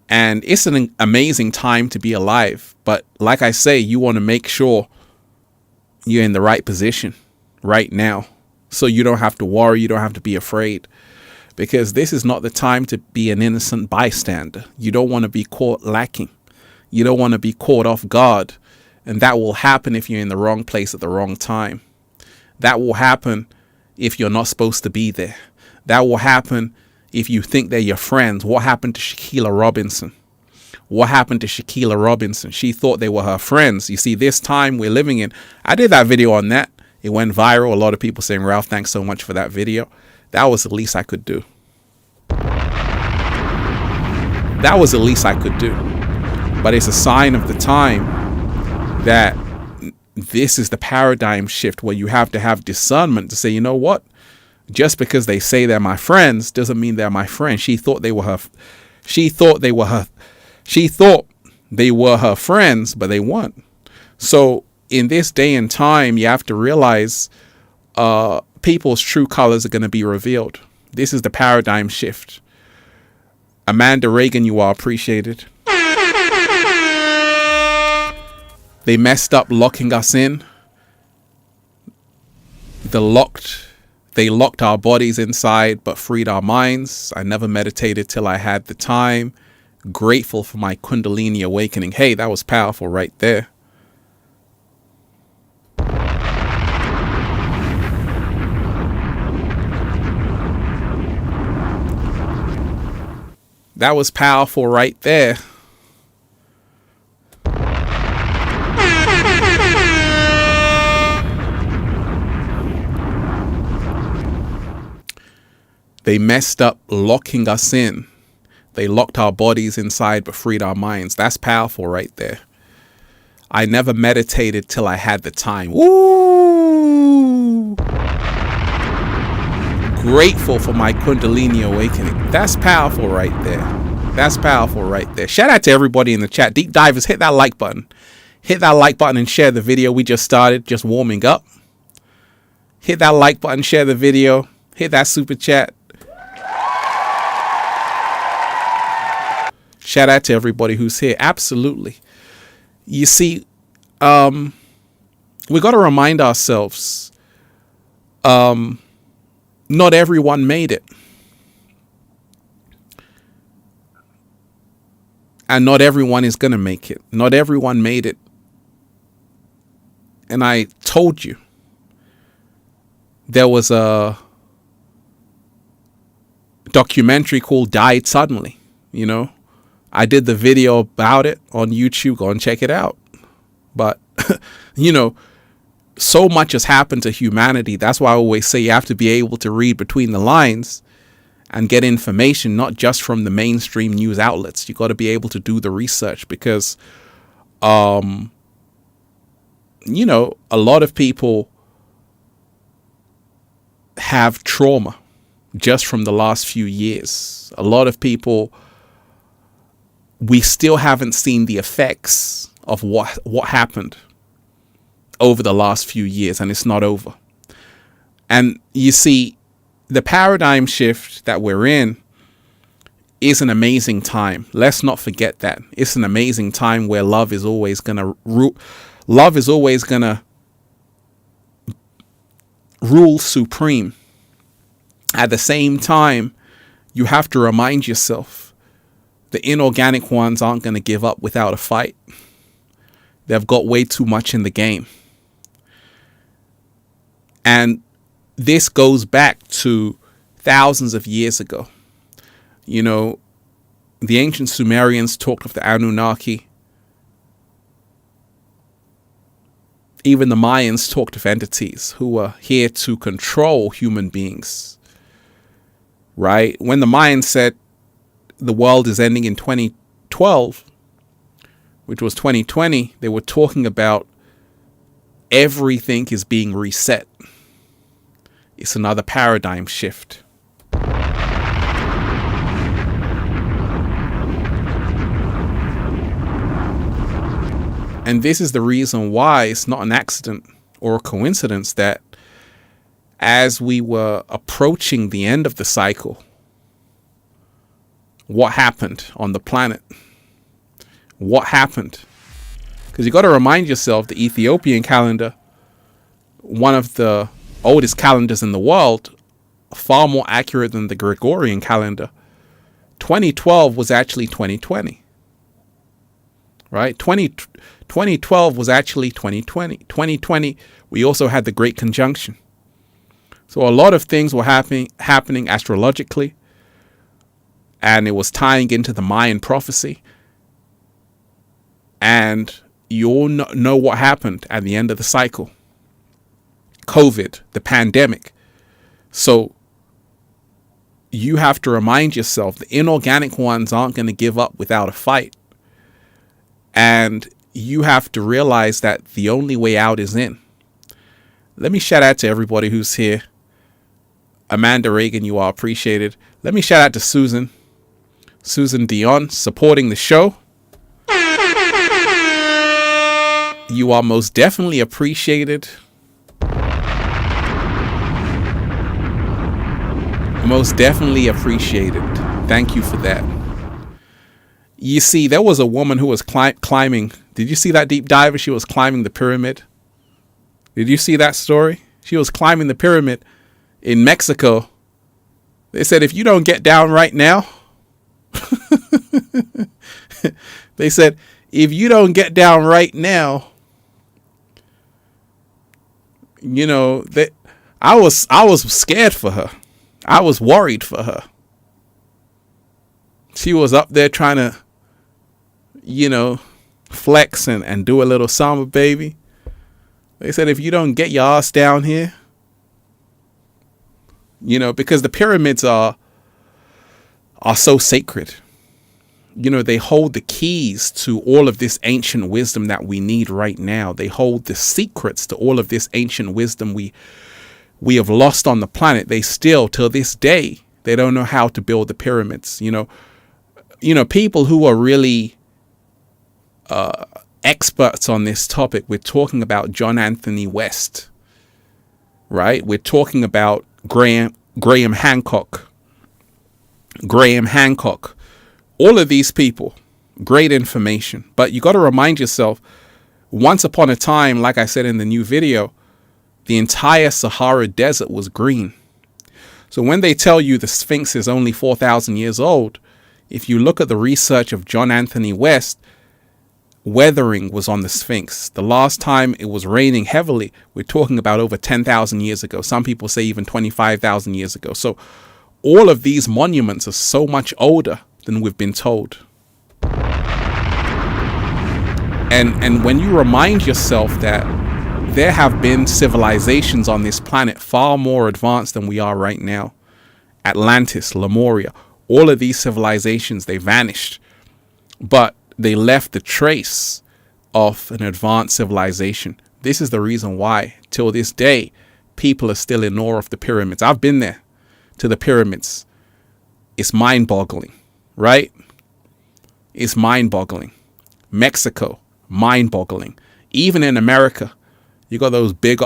And it's an amazing time to be alive. But like I say, you want to make sure you're in the right position right now, so you don't have to worry. You don't have to be afraid. Because this is not the time to be an innocent bystander. You don't want to be caught lacking. You don't want to be caught off guard. And that will happen if you're in the wrong place at the wrong time. That will happen if you're not supposed to be there. That will happen if you think they're your friends. What happened to Shaquilla Robinson? What happened to Shaquilla Robinson? She thought they were her friends. You see, this time we're living in, I did that video on that. It went viral. A lot of people saying, Ralph, thanks so much for that video. That was the least I could do. That was the least I could do. But it's a sign of the time that this is the paradigm shift, where you have to have discernment to say, you know what? Just because they say they're my friends doesn't mean they're my friends. She thought they were her friends, but they weren't. So in this day and time, you have to realize people's true colors are going to be revealed. This is the paradigm shift. Amanda Reagan, you are appreciated. They messed up locking us in. They locked our bodies inside, but freed our minds. I never meditated till I had the time. Grateful for my Kundalini awakening. Hey, that was powerful right there. That was powerful right there. They messed up locking us in. They locked our bodies inside but freed our minds. That's powerful right there. I never meditated till I had the time. Woo! Grateful for my Kundalini awakening. That's powerful right there. That's powerful right there. Shout out to everybody in the chat. Deep divers, hit that like button. Hit that like button and share the video. We just started, just warming up. Hit that like button, share the video. Hit that super chat. Shout out to everybody who's here. Absolutely. You see, we got to remind ourselves, not everyone made it. And not everyone is going to make it. Not everyone made it. And I told you, there was a documentary called Died Suddenly, you know. I did the video about it on YouTube. Go and check it out. But, you know, so much has happened to humanity. That's why I always say you have to be able to read between the lines and get information, not just from the mainstream news outlets. You got to be able to do the research because, you know, a lot of people have trauma just from the last few years. A lot of people, we still haven't seen the effects of what happened over the last few years, and it's not over. And you see, the paradigm shift that we're in is an amazing time. Let's not forget that. It's an amazing time where love is always going to rule supreme. At the same time, you have to remind yourself the inorganic ones aren't going to give up without a fight. They've got way too much in the game. And this goes back to thousands of years ago. You know, the ancient Sumerians talked of the Anunnaki. Even the Mayans talked of entities who were here to control human beings. Right? When the Mayans said the world is ending in 2012, which was 2020, they were talking about everything is being reset. It's another paradigm shift. And this is the reason why it's not an accident or a coincidence that as we were approaching the end of the cycle, what happened on the planet? What happened? Because you got to remind yourself, the Ethiopian calendar, one of the oldest calendars in the world, far more accurate than the Gregorian calendar. 2012 was actually 2020. Right? 2012 was actually 2020. 2020, we also had the Great Conjunction. So a lot of things were happening astrologically, and it was tying into the Mayan prophecy. And you all know what happened at the end of the cycle. COVID, the pandemic. So you have to remind yourself the inorganic ones aren't going to give up without a fight. And you have to realize that the only way out is in. Let me shout out to everybody who's here. Amanda Reagan, you are appreciated. Let me shout out to Susan Dion, supporting the show. You are most definitely appreciated. Most definitely appreciated. Thank you for that. You see, there was a woman who was climbing. Did you see that deep diver? She was climbing the pyramid. Did you see that story? She was climbing the pyramid in Mexico. They said, if you don't get down right now, they said, if you don't get down right now, you know, that I was scared for her. I was worried for her. She was up there trying to, flex and do a little samba, baby. They said, if you don't get your ass down here, because the pyramids are so sacred. They hold the keys to all of this ancient wisdom that we need right now. They hold the secrets to all of this ancient wisdom we have lost on the planet. They still, till this day, they don't know how to build the pyramids. People who are really experts on this topic, we're talking about John Anthony West, right? We're talking about Graham Hancock. All of these people, great information. But you got to remind yourself, once upon a time, like I said in the new video, the entire Sahara Desert was green. So when they tell you the Sphinx is only 4,000 years old, if you look at the research of John Anthony West, weathering was on the Sphinx. The last time it was raining heavily, we're talking about over 10,000 years ago. Some people say even 25,000 years ago. So all of these monuments are so much older than we've been told. And when you remind yourself that there have been civilizations on this planet far more advanced than we are right now, Atlantis, Lemuria, all of these civilizations, they vanished, but they left the trace of an advanced civilization. This is the reason why, till this day, people are still in awe of the pyramids. I've been there to the pyramids. It's mind-boggling. Right? It's mind-boggling. Mexico, mind-boggling. Even in America, you got those big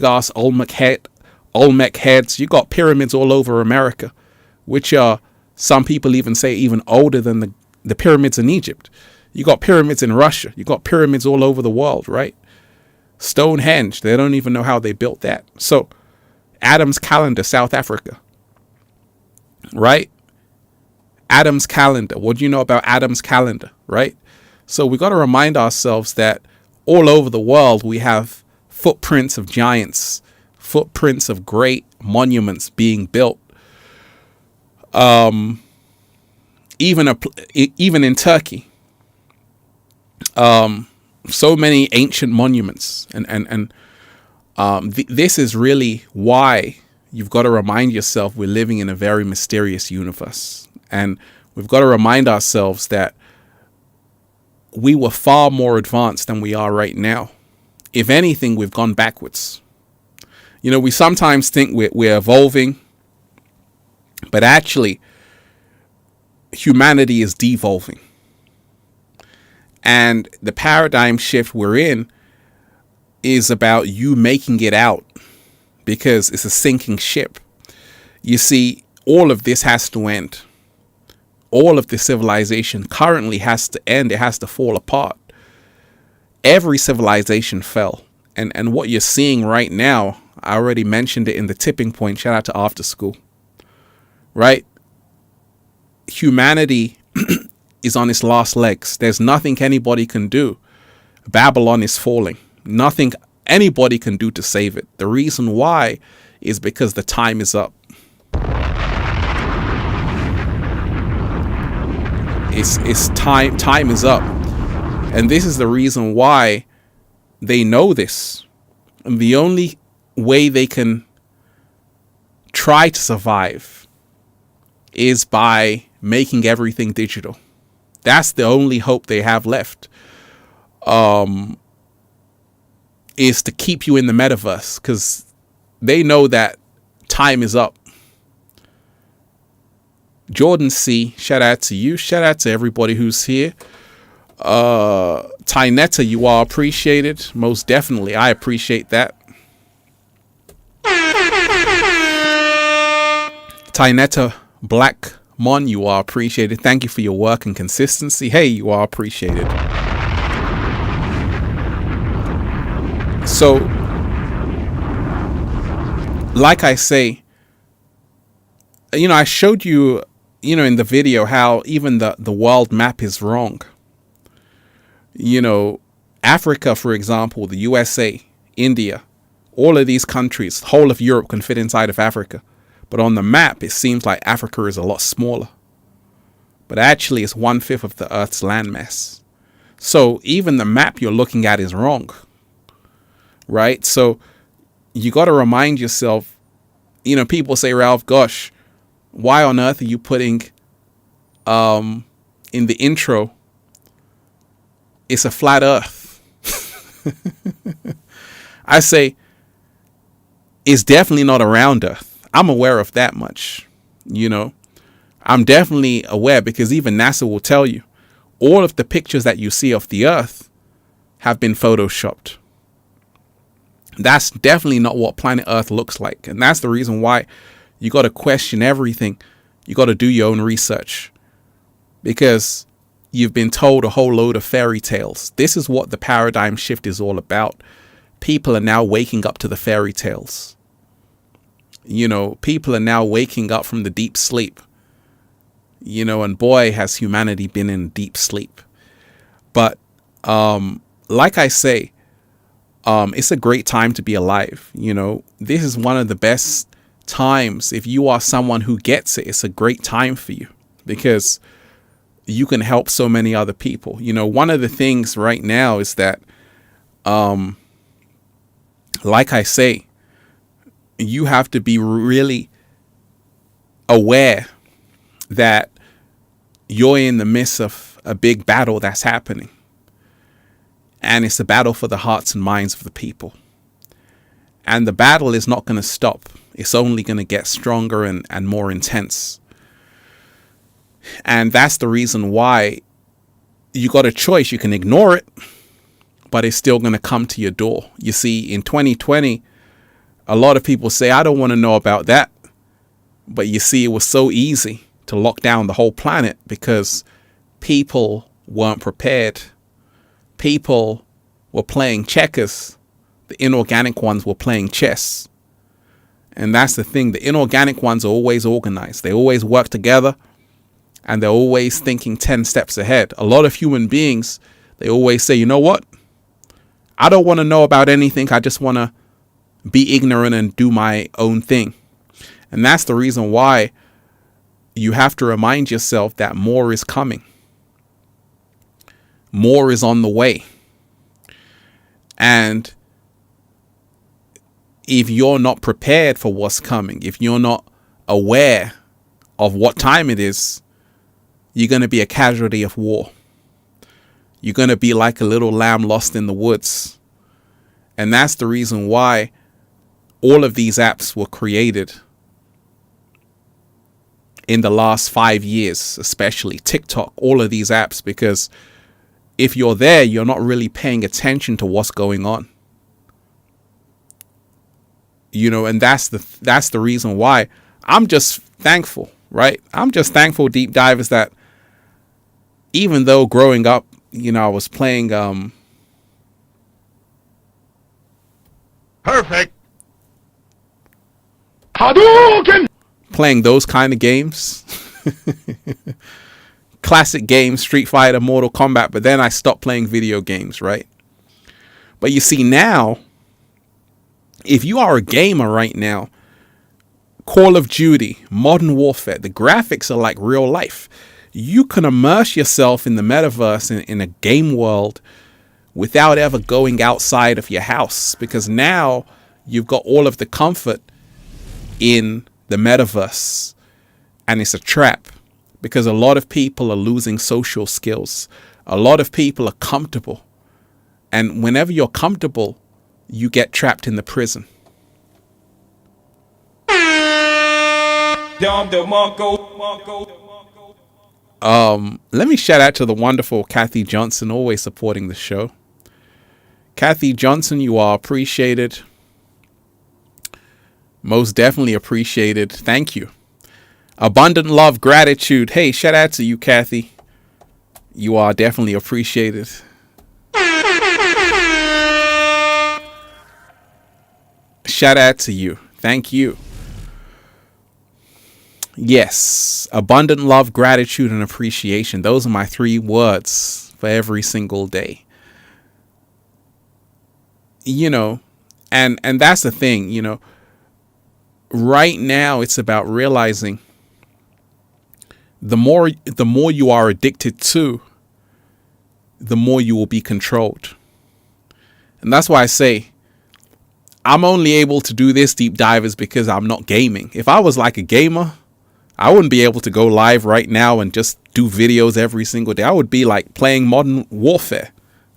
ass Olmec heads. You got pyramids all over America, which are, some people even say, even older than the pyramids in Egypt. You got pyramids in Russia. You got pyramids all over the world, right? Stonehenge, they don't even know how they built that. So, Adam's calendar, South Africa, right? Adam's calendar. What do you know about Adam's calendar, right? So we got to remind ourselves that all over the world we have footprints of giants, footprints of great monuments being built. Even in Turkey, so many ancient monuments, and this is really why you've got to remind yourself we're living in a very mysterious universe. And we've got to remind ourselves that we were far more advanced than we are right now. If anything, we've gone backwards. We sometimes think we're evolving, but actually, humanity is devolving. And the paradigm shift we're in is about you making it out, because it's a sinking ship. You see, all of this has to end. All of the civilization currently has to end. It has to fall apart. Every civilization fell. And what you're seeing right now, I already mentioned it in the tipping point. Shout out to After School. Right? Humanity is on its last legs. There's nothing anybody can do. Babylon is falling. Nothing anybody can do to save it. The reason why is because the time is up. It's time is up. And this is the reason why they know this. And the only way they can try to survive is by making everything digital. That's the only hope they have left. Is to keep you in the metaverse, because they know that time is up. Jordan C, shout out to you. Shout out to everybody who's here. Tynetta, you are appreciated. Most definitely. I appreciate that. Tynetta Blackmon, you are appreciated. Thank you for your work and consistency. Hey, you are appreciated. So, like I say, I showed you, in the video how even the world map is wrong. Africa, for example, the USA, India, all of these countries, the whole of Europe can fit inside of Africa. But on the map, it seems like Africa is a lot smaller. but actually it's 1/5 of the Earth's landmass. So even the map you're looking at is wrong, right? So you got to remind yourself, people say, Ralph, gosh, why on earth are you putting in the intro, it's a flat Earth? I say, it's definitely not a round Earth. I'm aware of that much. I'm definitely aware, because even NASA will tell you all of the pictures that you see of the Earth have been photoshopped. That's definitely not what planet Earth looks like. And that's the reason why you got to question everything. You got to do your own research, because you've been told a whole load of fairy tales. This is what the paradigm shift is all about. People are now waking up to the fairy tales. People are now waking up from the deep sleep. And boy, has humanity been in deep sleep. But like I say, it's a great time to be alive. This is one of the best times. If you are someone who gets it, it's a great time for you, because you can help so many other people. One of the things right now is that, like I say, you have to be really aware that you're in the midst of a big battle that's happening. And it's a battle for the hearts and minds of the people. And the battle is not going to stop. It's only going to get stronger and more intense. And that's the reason why you got a choice. You can ignore it, but it's still going to come to your door. You see, in 2020, a lot of people say, I don't want to know about that. But you see, it was so easy to lock down the whole planet because people weren't prepared. People were playing checkers. The inorganic ones were playing chess. And that's the thing. The inorganic ones are always organized. They always work together, and they're always thinking 10 steps ahead. A lot of human beings, they always say, you know what? I don't want to know about anything. I just want to be ignorant and do my own thing. And that's the reason why you have to remind yourself that more is coming. More is on the way. And if you're not prepared for what's coming, if you're not aware of what time it is, you're going to be a casualty of war. You're going to be like a little lamb lost in the woods. And that's the reason why all of these apps were created in the last 5 years, especially TikTok, all of these apps, because if you're there, you're not really paying attention to what's going on. And that's the reason why I'm just thankful, right? I'm just thankful, deep divers, that even though growing up, I was playing perfect Hadouken! Playing those kind of games. Classic games, Street Fighter, Mortal Kombat, but then I stopped playing video games, right? But you see now, if you are a gamer right now, Call of Duty, Modern Warfare, the graphics are like real life. You can immerse yourself in the metaverse, in a game world, without ever going outside of your house, because now you've got all of the comfort in the metaverse. And it's a trap, because a lot of people are losing social skills. A lot of people are comfortable. And whenever you're comfortable, you get trapped in the prison. Let me shout out to the wonderful Kathy Johnson, always supporting the show. Kathy Johnson, you are appreciated. Most definitely appreciated. Thank you. Abundant love, gratitude. Hey, shout out to you, Kathy. You are definitely appreciated. Shout out to you. Thank you. Yes, abundant love, gratitude, and appreciation. Those are my 3 words for every single day. And that's the thing, right now it's about realizing the more you are addicted to, the more you will be controlled. And that's why I say I'm only able to do this deep dive is because I'm not gaming. If I was like a gamer, I wouldn't be able to go live right now and just do videos every single day. I would be like playing Modern Warfare,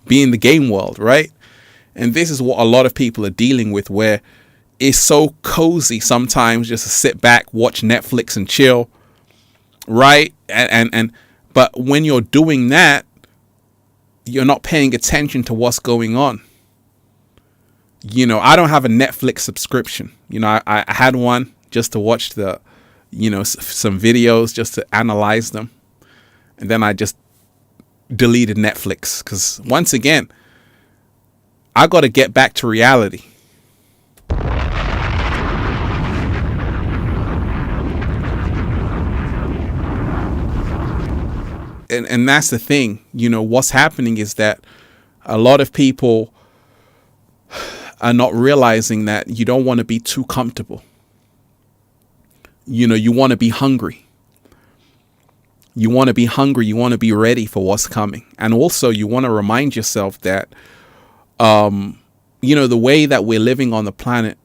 be in the game world, right? And this is what a lot of people are dealing with, where it's so cozy sometimes just to sit back, watch Netflix and chill, right? But when you're doing that, you're not paying attention to what's going on. I don't have a Netflix subscription. I had one just to watch some videos, just to analyze them. And then I just deleted Netflix because, once again, I got to get back to reality. And that's the thing. What's happening is that a lot of people are not realizing that you don't want to be too comfortable. You want to be hungry. You want to be hungry. You want to be ready for what's coming. And also you want to remind yourself that, the way that we're living on the planet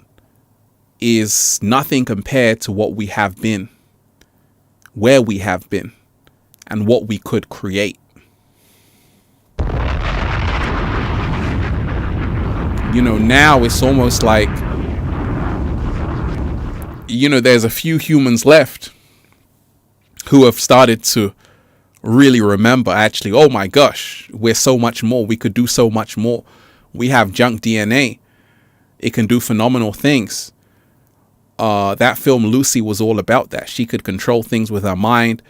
is nothing compared to what we have been, where we have been, and what we could create. Now it's almost like, there's a few humans left who have started to really remember, actually, oh my gosh, we're so much more. We could do so much more. We have junk DNA. It can do phenomenal things. That film Lucy was all about that. She could control things with her mind.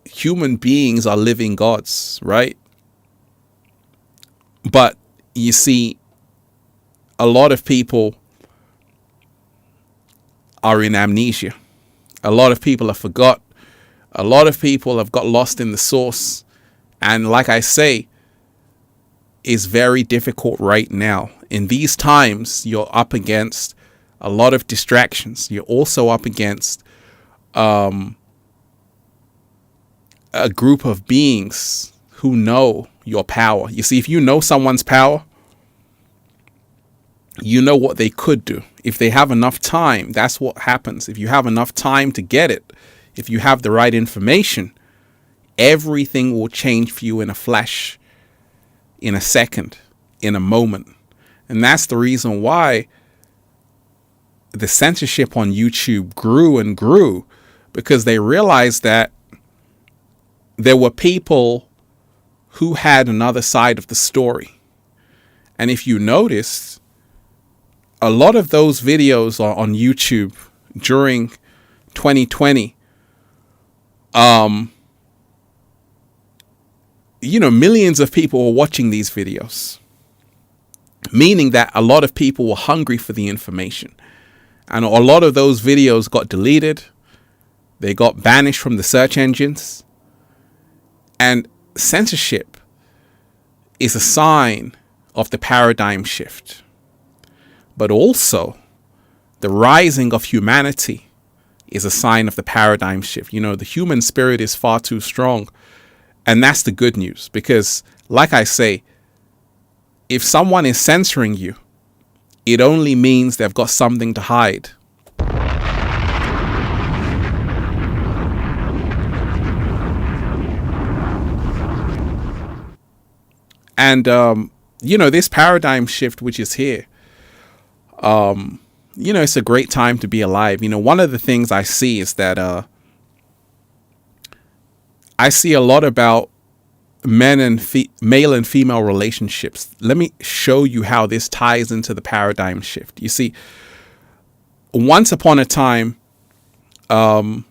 Human beings are living gods, right? But you see, a lot of people are in amnesia. A lot of people have forgot. A lot of people have got lost in the source. And like I say, it's very difficult right now. In these times, you're up against a lot of distractions. You're also up against a group of beings who know your power. You see, if you know someone's power, you know what they could do. If they have enough time, that's what happens. If you have enough time to get it, if you have the right information, everything will change for you in a flash, in a second, in a moment. And that's the reason why the censorship on YouTube grew and grew, because they realized that there were people who had another side of the story. And if you notice, a lot of those videos on YouTube during 2020, millions of people were watching these videos, meaning that a lot of people were hungry for the information. And a lot of those videos got deleted. They got banished from the search engines. And censorship is a sign of the paradigm shift. But also, the rising of humanity is a sign of the paradigm shift. The human spirit is far too strong. And that's the good news. Because, like I say, if someone is censoring you, it only means they've got something to hide. And, this paradigm shift, which is here, it's a great time to be alive. One of the things I see is that I see a lot about male and female relationships. Let me show you how this ties into the paradigm shift. You see, once upon a time, men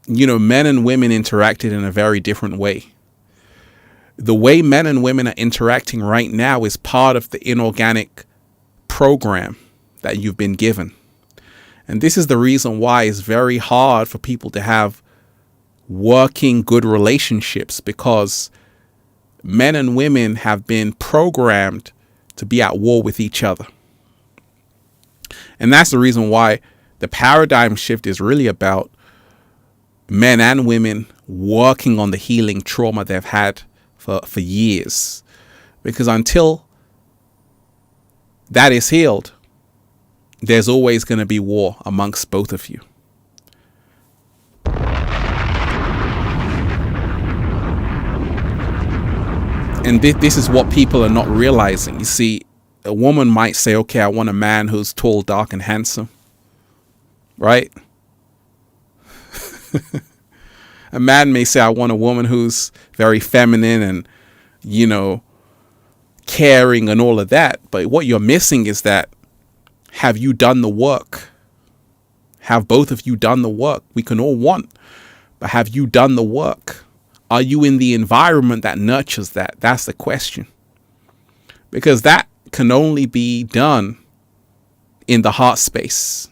and women interacted in a very different way. The way men and women are interacting right now is part of the inorganic program that you've been given. And this is the reason why it's very hard for people to have working good relationships, because men and women have been programmed to be at war with each other. And that's the reason why the paradigm shift is really about men and women working on the healing trauma they've had for years. Because until that is healed, there's always going to be war amongst both of you. And this is what people are not realizing. You see, a woman might say, okay, I want a man who's tall, dark, and handsome. Right? A man may say, I want a woman who's very feminine and, you know, caring and all of that. But what you're missing is that, have you done the work? Have both of you done the work? We can all want, but have you done the work? Are you in the environment that nurtures that? That's the question. Because that can only be done in the heart space.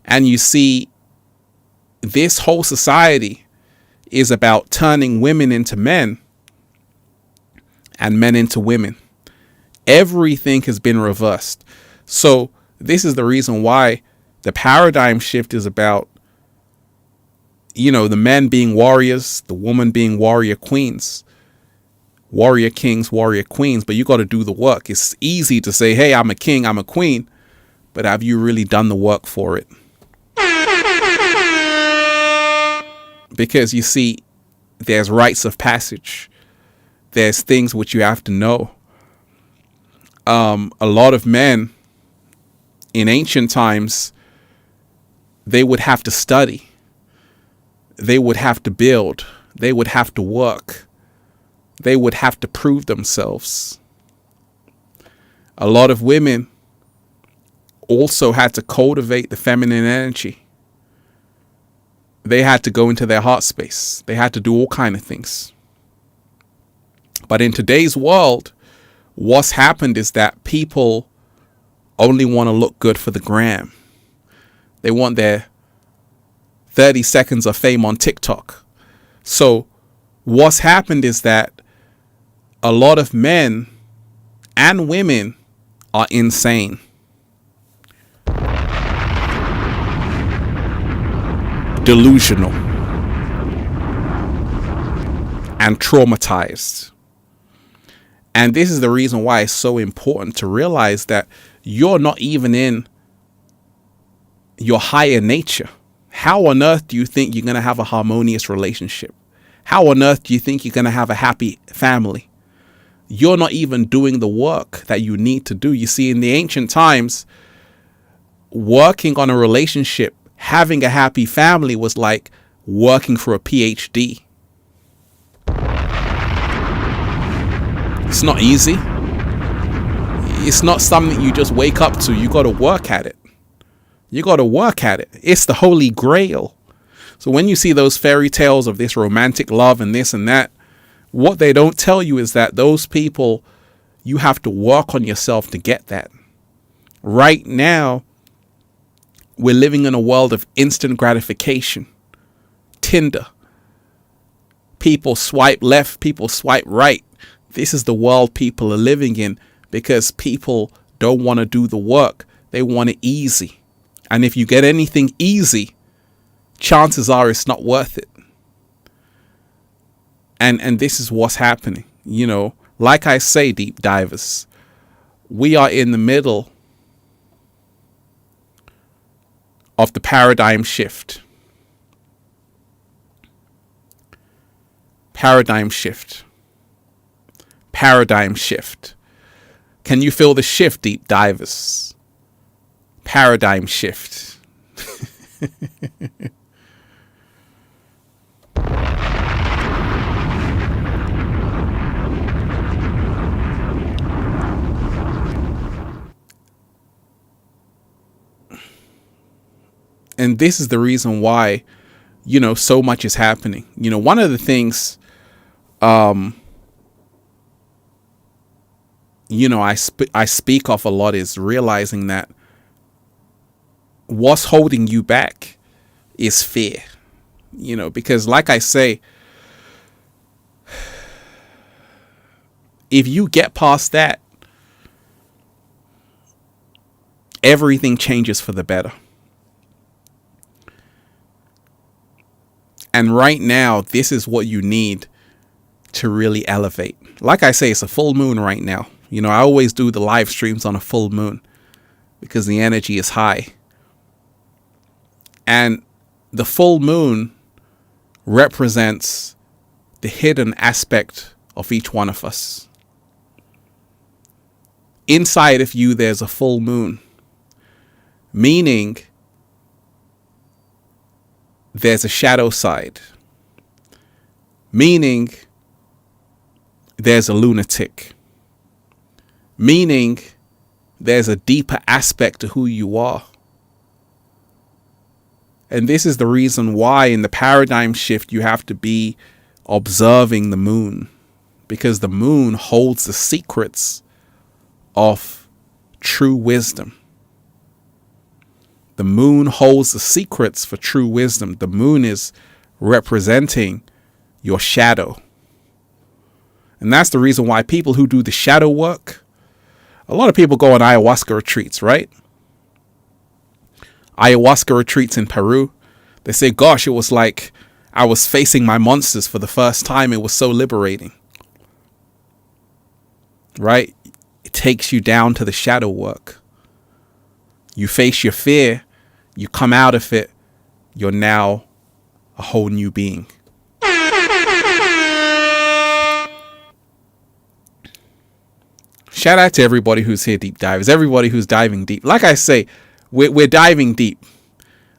And you see, this whole society is about turning women into men and men into women. Everything has been reversed. So this is the reason why the paradigm shift is about, you know, the men being warriors, the woman being warrior queens, warrior kings, warrior queens. But you got to do the work. It's easy to say, hey, I'm a king, I'm a queen. But have you really done the work for it? Because you see, there's rites of passage. There's things which you have to know. A lot of men in ancient times, they would have to study. They would have to build. They would have to work. They would have to prove themselves. A lot of women also had to cultivate the feminine energy. They had to go into their heart space. They had to do all kinds of things. But in today's world, what's happened is that people only want to look good for the gram. They want their 30 seconds of fame on TikTok. So what's happened is that a lot of men and women are insane. Delusional. And traumatized. And this is the reason why it's so important to realize that you're not even in your higher nature. How on earth do you think you're going to have a harmonious relationship? How on earth do you think you're going to have a happy family? You're not even doing the work that you need to do. You see, in the ancient times, working on a relationship, having a happy family was like working for a PhD. It's not easy. It's not something you just wake up to. You got to work at it. You got to work at it. It's the holy grail. So when you see those fairy tales of this romantic love and this and that, what they don't tell you is that those people, you have to work on yourself to get that. Right now, we're living in a world of instant gratification. Tinder. People swipe left, people swipe right. This is the world people are living in because people don't want to do the work. They want it easy. And if you get anything easy, chances are it's not worth it. And this is what's happening. You know, like I say, deep divers, we are in the middle of the paradigm shift. Paradigm shift. Paradigm shift. Can you feel the shift, deep divers? Paradigm shift. And this is the reason why, you know, so much is happening. You know, one of the things, you know, I speak of a lot is realizing that what's holding you back is fear. You know, because like I say, if you get past that, everything changes for the better. And right now, this is what you need to really elevate. Like I say, it's a full moon right now. You know, I always do the live streams on a full moon because the energy is high. And the full moon represents the hidden aspect of each one of us. Inside of you, there's a full moon, meaning there's a shadow side, meaning there's a lunatic, meaning there's a deeper aspect to who you are. And this is the reason why in the paradigm shift you have to be observing the moon, because the moon holds the secrets of true wisdom. The moon holds the secrets for true wisdom. The moon is representing your shadow. And that's the reason why people who do the shadow work, a lot of people go on ayahuasca retreats, right? Ayahuasca retreats in Peru. They say, gosh, it was like I was facing my monsters for the first time. It was so liberating. Right? It takes you down to the shadow work. You face your fear. You come out of it. You're now a whole new being. Shout out to everybody who's here, deep divers, everybody who's diving deep. Like I say, we're diving deep.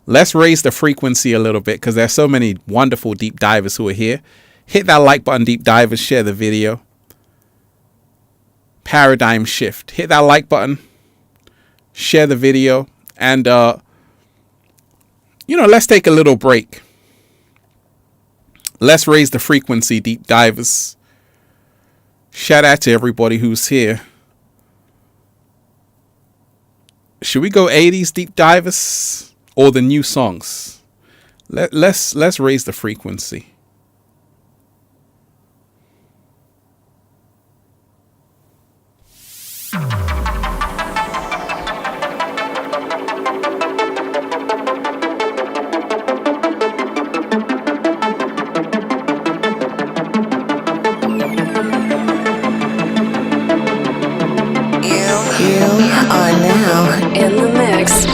Let's raise the frequency a little bit because there's so many wonderful deep divers who are here. Hit that like button, deep divers. Share the video. Paradigm shift. Hit that like button. Share the video. And, let's take a little break. Let's raise the frequency, deep divers. Shout out to everybody who's here. Should we go 80s deep divers or the new songs? Let's raise the frequency. In the mix.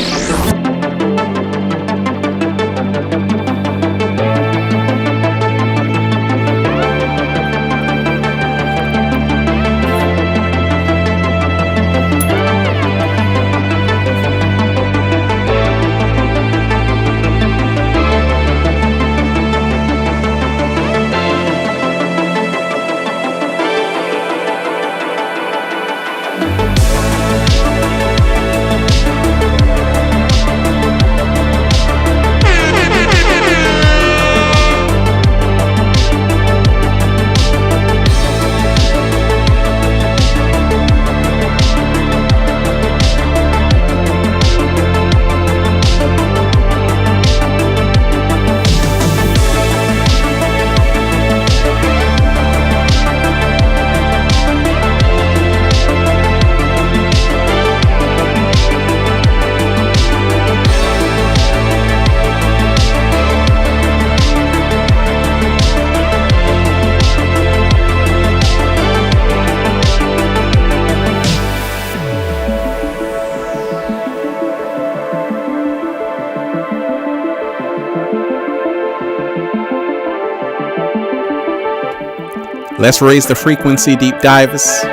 Let's raise the frequency, deep divers.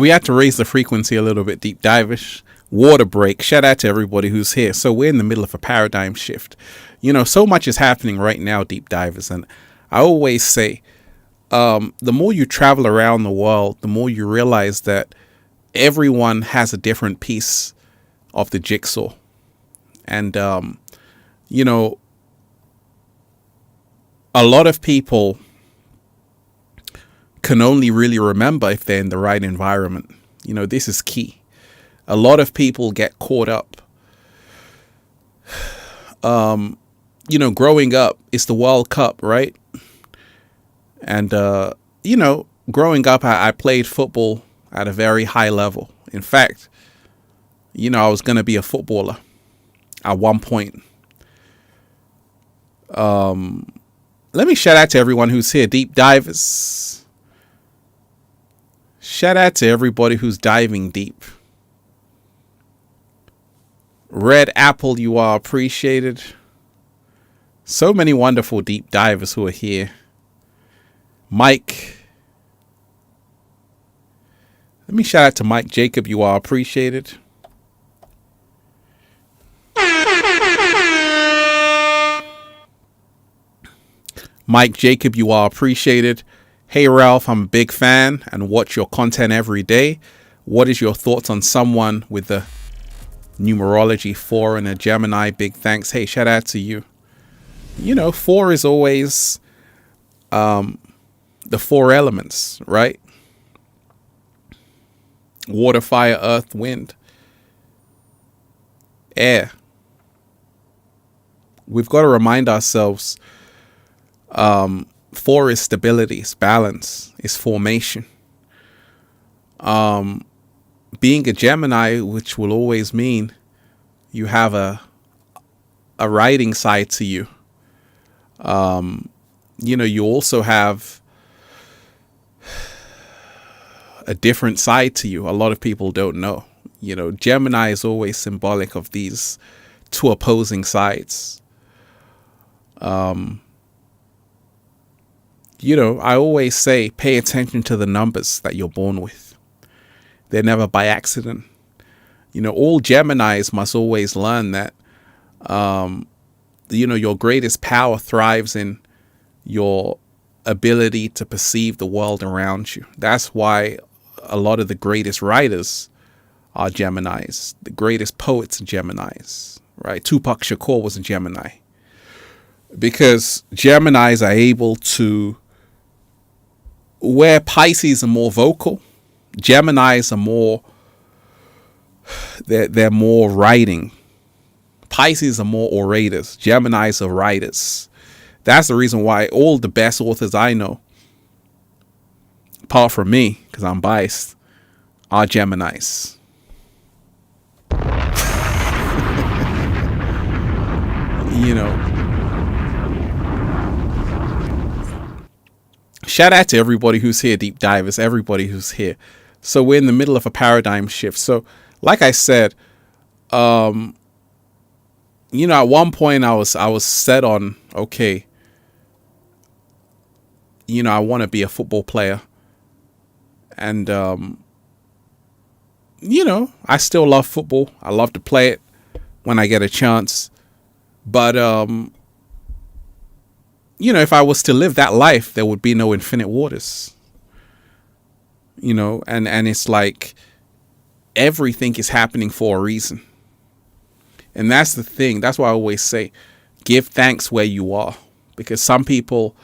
we had to raise the frequency a little bit. Deep divish. Water break. Shout out to everybody who's here. So we're in the middle of a paradigm shift. So much is happening right now, deep divers. And I always say, the more you travel around the world, the more you realize that everyone has a different piece of the jigsaw. And, a lot of people can only really remember if they're in the right environment. This is key. A lot of people get caught up. Growing up, it's the World Cup, right? And, growing up, I played football at a very high level. In fact, I was going to be a footballer at one point. Let me shout out to everyone who's here. Deep divers. Shout out to everybody who's diving deep. Red Apple, you are appreciated. So many wonderful deep divers who are here. Mike. Let me shout out to Mike Jacob, you are appreciated. Mike Jacob, you are appreciated. Hey Ralph, I'm a big fan and watch your content every day. What is your thoughts on someone with the numerology 4 and a Gemini? Big thanks. Hey, shout out to you. 4 is always the 4 elements, right? Water, fire, earth, wind, air. We've got to remind ourselves, 4 is stability, it's balance, it's formation. Being a Gemini, which will always mean you have a writing side to you. You also have a different side to you. A lot of people don't know. Gemini is always symbolic of these 2 opposing sides. I always say, pay attention to the numbers that you're born with. They're never by accident. All Geminis must always learn that, your greatest power thrives in your ability to perceive the world around you. That's why a lot of the greatest writers are Geminis. The greatest poets are Geminis, right? Tupac Shakur was a Gemini. Because Geminis are able to, where Pisces are more vocal, Geminis are more, they're more writing. Pisces are more orators. Geminis are writers. That's the reason why all the best authors I know, apart from me, because I'm biased, are Geminis. Shout out to everybody who's here, deep divers, everybody who's here. So we're in the middle of a paradigm shift. So like I said, at one point I was set on, okay, I want to be a football player. And, I still love football. I love to play it when I get a chance. But, if I was to live that life, there would be no infinite waters. And it's like everything is happening for a reason. And that's the thing. That's why I always say, give thanks where you are. Because some people,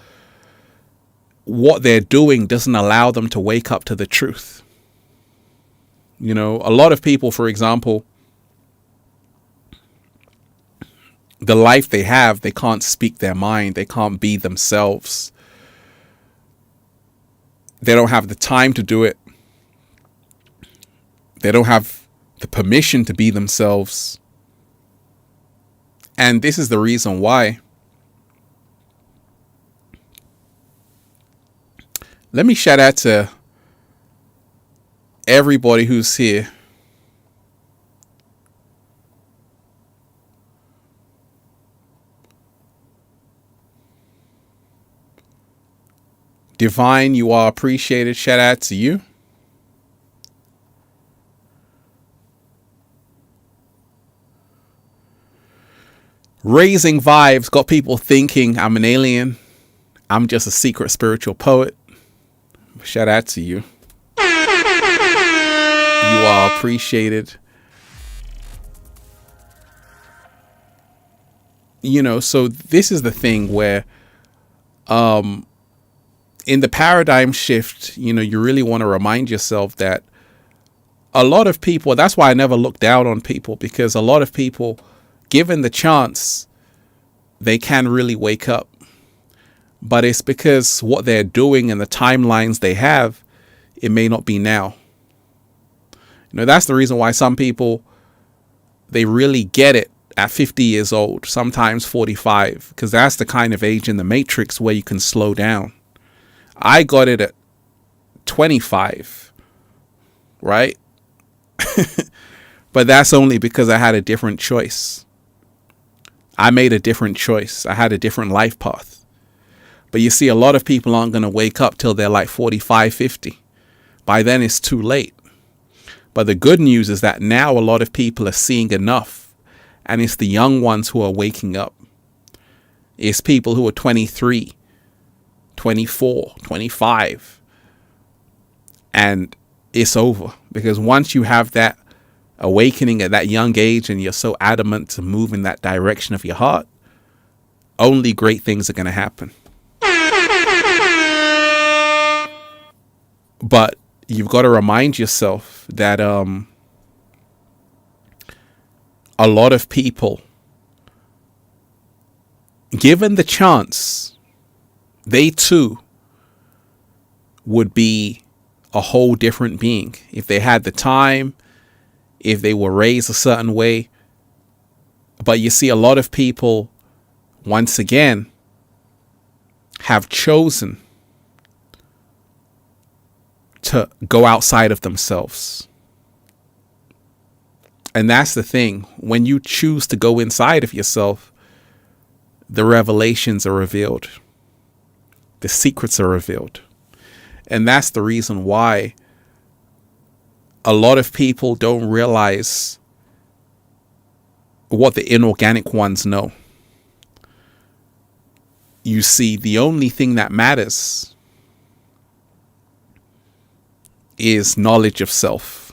what they're doing doesn't allow them to wake up to the truth. A lot of people, for example, the life they have, they can't speak their mind. They can't be themselves. They don't have the time to do it. They don't have the permission to be themselves. And this is the reason why. Let me shout out to everybody who's here. Divine, you are appreciated. Shout out to you. Raising vibes got people thinking I'm an alien. I'm just a secret spiritual poet. Shout out to you. You are appreciated. So this is the thing where in the paradigm shift, you really want to remind yourself that a lot of people, that's why I never look down on people, because a lot of people, given the chance, they can really wake up. But it's because what they're doing and the timelines they have, it may not be now. That's the reason why some people, they really get it at 50 years old, sometimes 45, because that's the kind of age in the Matrix where you can slow down. I got it at 25, right? But that's only because I had a different choice. I made a different choice. I had a different life path. But you see, a lot of people aren't going to wake up till they're like 45, 50. By then it's too late. But the good news is that now a lot of people are seeing enough. And it's the young ones who are waking up. It's people who are 23, 24, 25. And it's over. Because once you have that awakening at that young age and you're so adamant to move in that direction of your heart, only great things are going to happen. But you've got to remind yourself that a lot of people, given the chance, they too would be a whole different being if they had the time, if they were raised a certain way. But you see, a lot of people, once again, have chosen to go outside of themselves. And that's the thing. When you choose to go inside of yourself, the revelations are revealed. The secrets are revealed. And that's the reason why a lot of people don't realize what the inorganic ones know. You see, the only thing that matters is knowledge of self.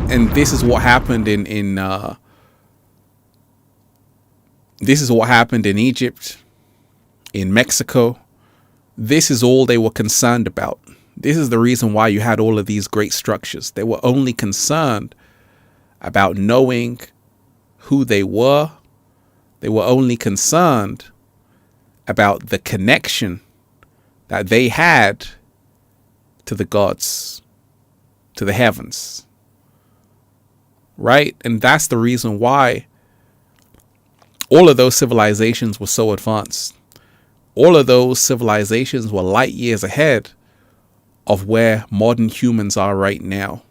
And this is what happened in Egypt, in Mexico. This is all they were concerned about. This is the reason why you had all of these great structures. They were only concerned about knowing who they were. They were only concerned about the connection that they had to the gods, to the heavens. Right? And that's the reason why all of those civilizations were so advanced. All of those civilizations were light years ahead of where modern humans are right now.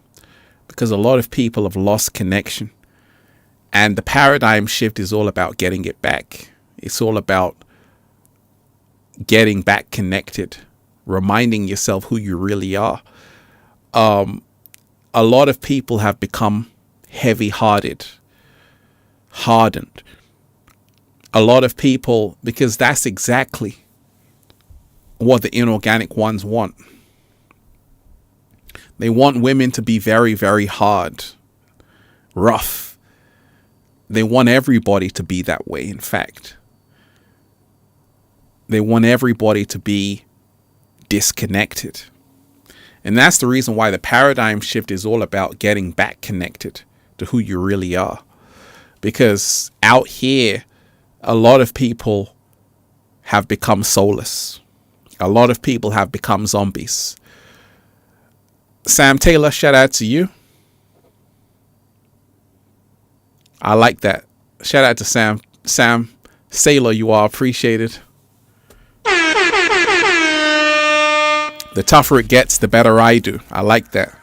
Because a lot of people have lost connection. And the paradigm shift is all about getting it back. It's all about getting back connected, reminding yourself who you really are. A lot of people have become heavy-hearted, hardened. A lot of people, because that's exactly what the inorganic ones want. They want women to be very, very hard, rough. They want everybody to be that way, in fact. They want everybody to be disconnected. And that's the reason why the paradigm shift is all about getting back connected to who you really are. Because out here, a lot of people have become soulless. A lot of people have become zombies. Sam Taylor, shout out to you. I like that. Shout out to Sam Sailor, you are appreciated. The tougher it gets, the better I do. I like that.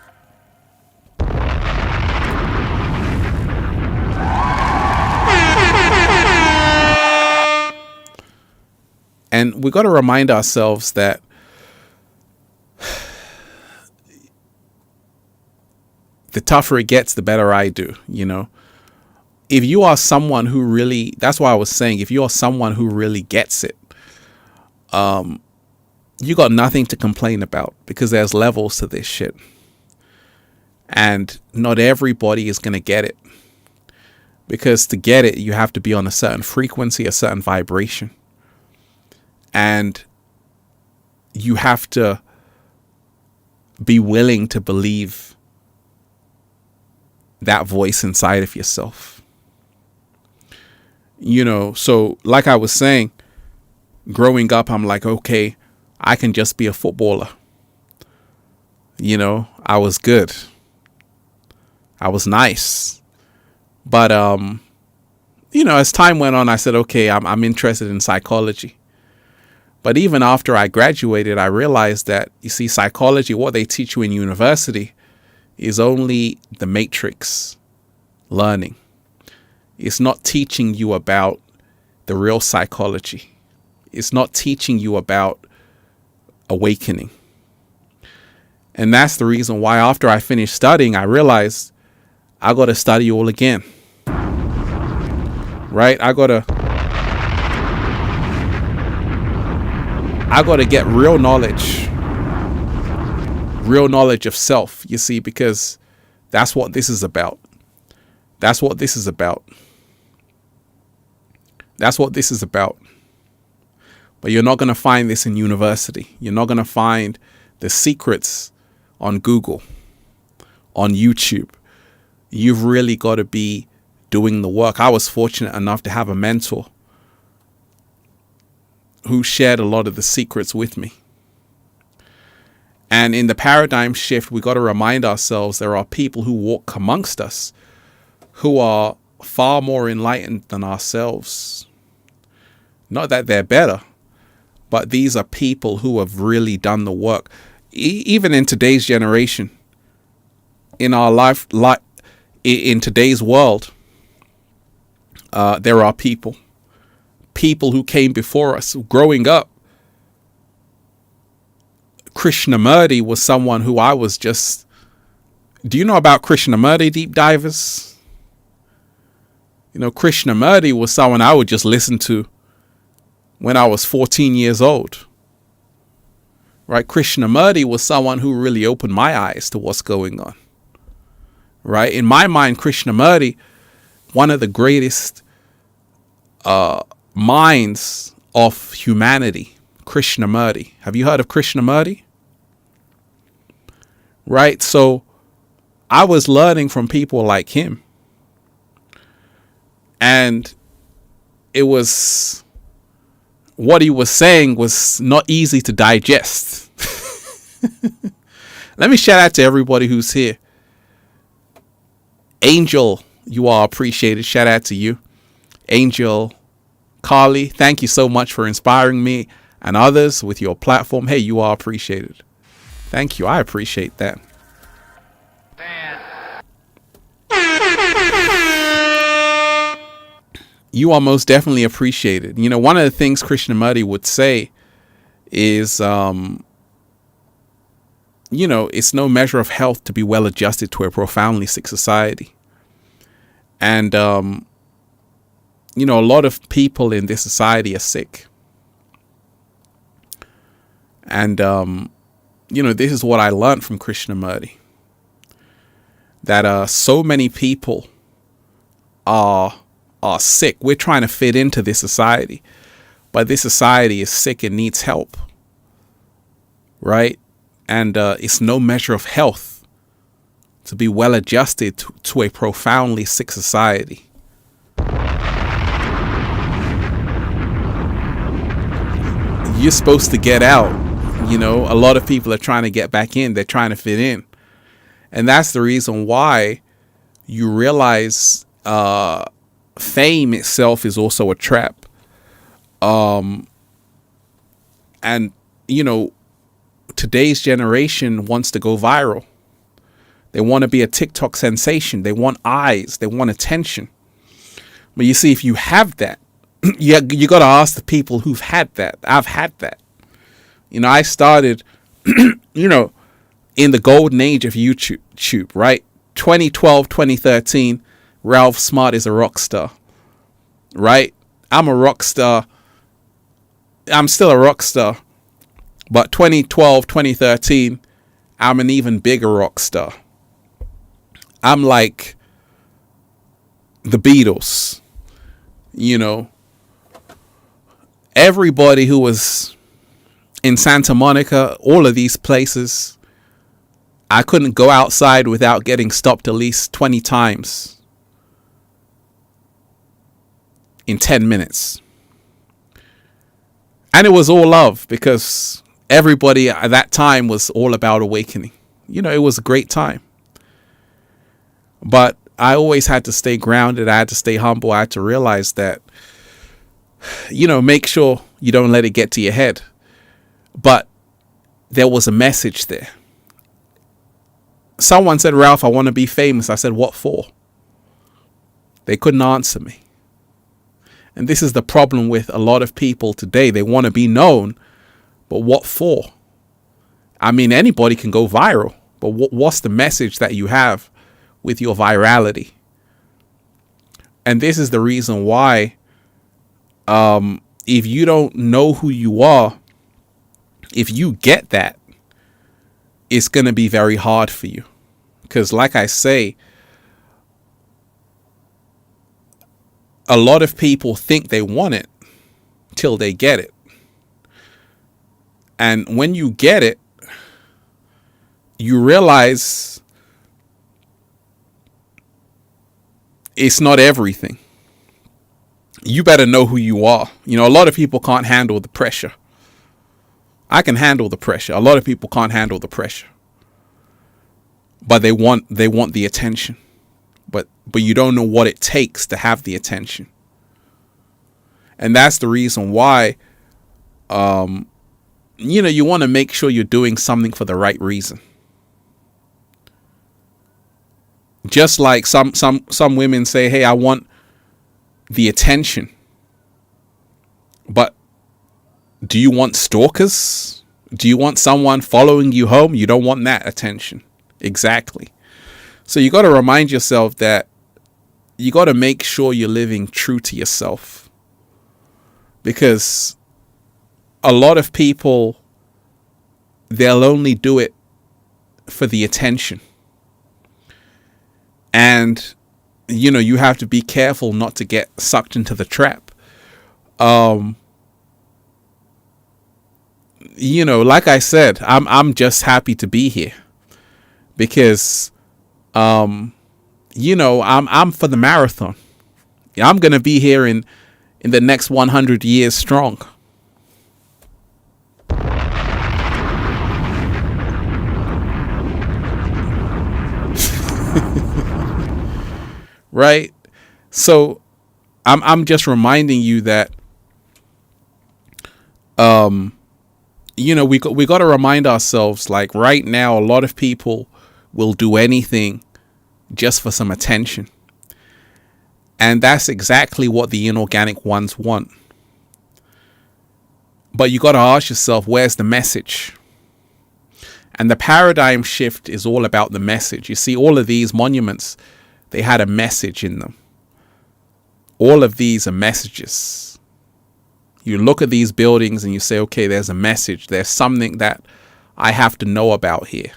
And we got to remind ourselves that the tougher it gets, the better I do, you know. If you are someone who really, that's why I was saying, if you are someone who really gets it, you got nothing to complain about, because there's levels to this shit. And not everybody is going to get it. Because to get it, you have to be on a certain frequency, a certain vibration. And you have to be willing to believe that voice inside of yourself. You know, so like I was saying, growing up, I'm like, okay, I can just be a footballer. You know, I was good. I was nice. But, you know, as time went on, I said, okay, I'm interested in psychology. But even after I graduated, I realized that, you see, psychology, what they teach you in university is only the matrix learning. It's not teaching you about the real psychology. It's not teaching you about awakening. And that's the reason why after I finished studying, I realized I got to study all again. Right? I got to get real knowledge of self, you see, because that's what this is about. That's what this is about. That's what this is about. But you're not going to find this in university. You're not going to find the secrets on Google, on YouTube. You've really got to be doing the work. I was fortunate enough to have a mentor who shared a lot of the secrets with me. And in the paradigm shift, we got to remind ourselves there are people who walk amongst us who are far more enlightened than ourselves. Not that they're better, but these are people who have really done the work. Even in today's generation, in our life, in today's world, there are people who came before us. Growing up, Krishnamurti was someone who I was just... Do you know about Krishnamurti, deep divers? You know, Krishnamurti was someone I would just listen to when I was 14 years old. Right? Krishnamurti was someone who really opened my eyes to what's going on. Right? In my mind, Krishnamurti, one of the greatest minds of humanity. Krishnamurti. Have you heard of Krishnamurti? Right? So I was learning from people like him. And it was... what he was saying was not easy to digest. Let me shout out to everybody who's here. Angel, you are appreciated. Shout out to you. Angel, Carly, thank you so much for inspiring me and others with your platform. Hey, you are appreciated. Thank you. I appreciate that. You are most definitely appreciated. You know, one of the things Krishnamurti would say is, you know, it's no measure of health to be well adjusted to a profoundly sick society. And, you know, a lot of people in this society are sick. And, you know, this is what I learned from Krishnamurti. That so many people are sick. We're trying to fit into this society, but this society is sick and needs help. Right? And it's no measure of health to be well adjusted to a profoundly sick society. You're supposed to get out. You know, a lot of people are trying to get back in. They're trying to fit in. And that's the reason why you realize fame itself is also a trap. And, you know, today's generation wants to go viral. They want to be a TikTok sensation. They want eyes. They want attention. But you see, if you have that, you got to ask the people who've had that. I've had that. You know, I started, you know, in the golden age of YouTube, right? 2012, 2013, Ralph Smart is a rock star, right? I'm a rock star. I'm still a rock star. But 2012, 2013, I'm an even bigger rock star. I'm like the Beatles, you know. Everybody who was in Santa Monica, all of these places, I couldn't go outside without getting stopped at least 20 times in 10 minutes. And it was all love, because everybody at that time was all about awakening. You know, it was a great time. But I always had to stay grounded. I had to stay humble. I had to realize that, you know, make sure you don't let it get to your head. But there was a message there. Someone said, Ralph, I want to be famous. I said, what for? They couldn't answer me. And this is the problem with a lot of people today. They want to be known, but what for? I mean, anybody can go viral, but what's the message that you have with your virality? And this is the reason why, if you don't know who you are, if you get that, it's going to be very hard for you. Because like I say, a lot of people think they want it till they get it. And when you get it, you realize it's not everything. You better know who you are. You know, a lot of people can't handle the pressure. I can handle the pressure. A lot of people can't handle the pressure. But they want the attention. But you don't know what it takes to have the attention. And that's the reason why, you know, you want to make sure you're doing something for the right reason. Just like some women say, hey, I want the attention. But do you want stalkers? Do you want someone following you home? You don't want that attention. Exactly. So you got to remind yourself that you got to make sure you're living true to yourself. Because a lot of people, they'll only do it for the attention. And, you know, you have to be careful not to get sucked into the trap. You know, like I said, I'm just happy to be here. Because, you know, I'm for the marathon. I'm going to be here in the next 100 years strong. Right? So I'm just reminding you that, you know, we got to remind ourselves, like right now, a lot of people will do anything just for some attention. And that's exactly what the inorganic ones want. But you got to ask yourself, where's the message? And the paradigm shift is all about the message. You see, all of these monuments, they had a message in them. All of these are messages. You look at these buildings and you say, okay, there's a message. There's something that I have to know about here.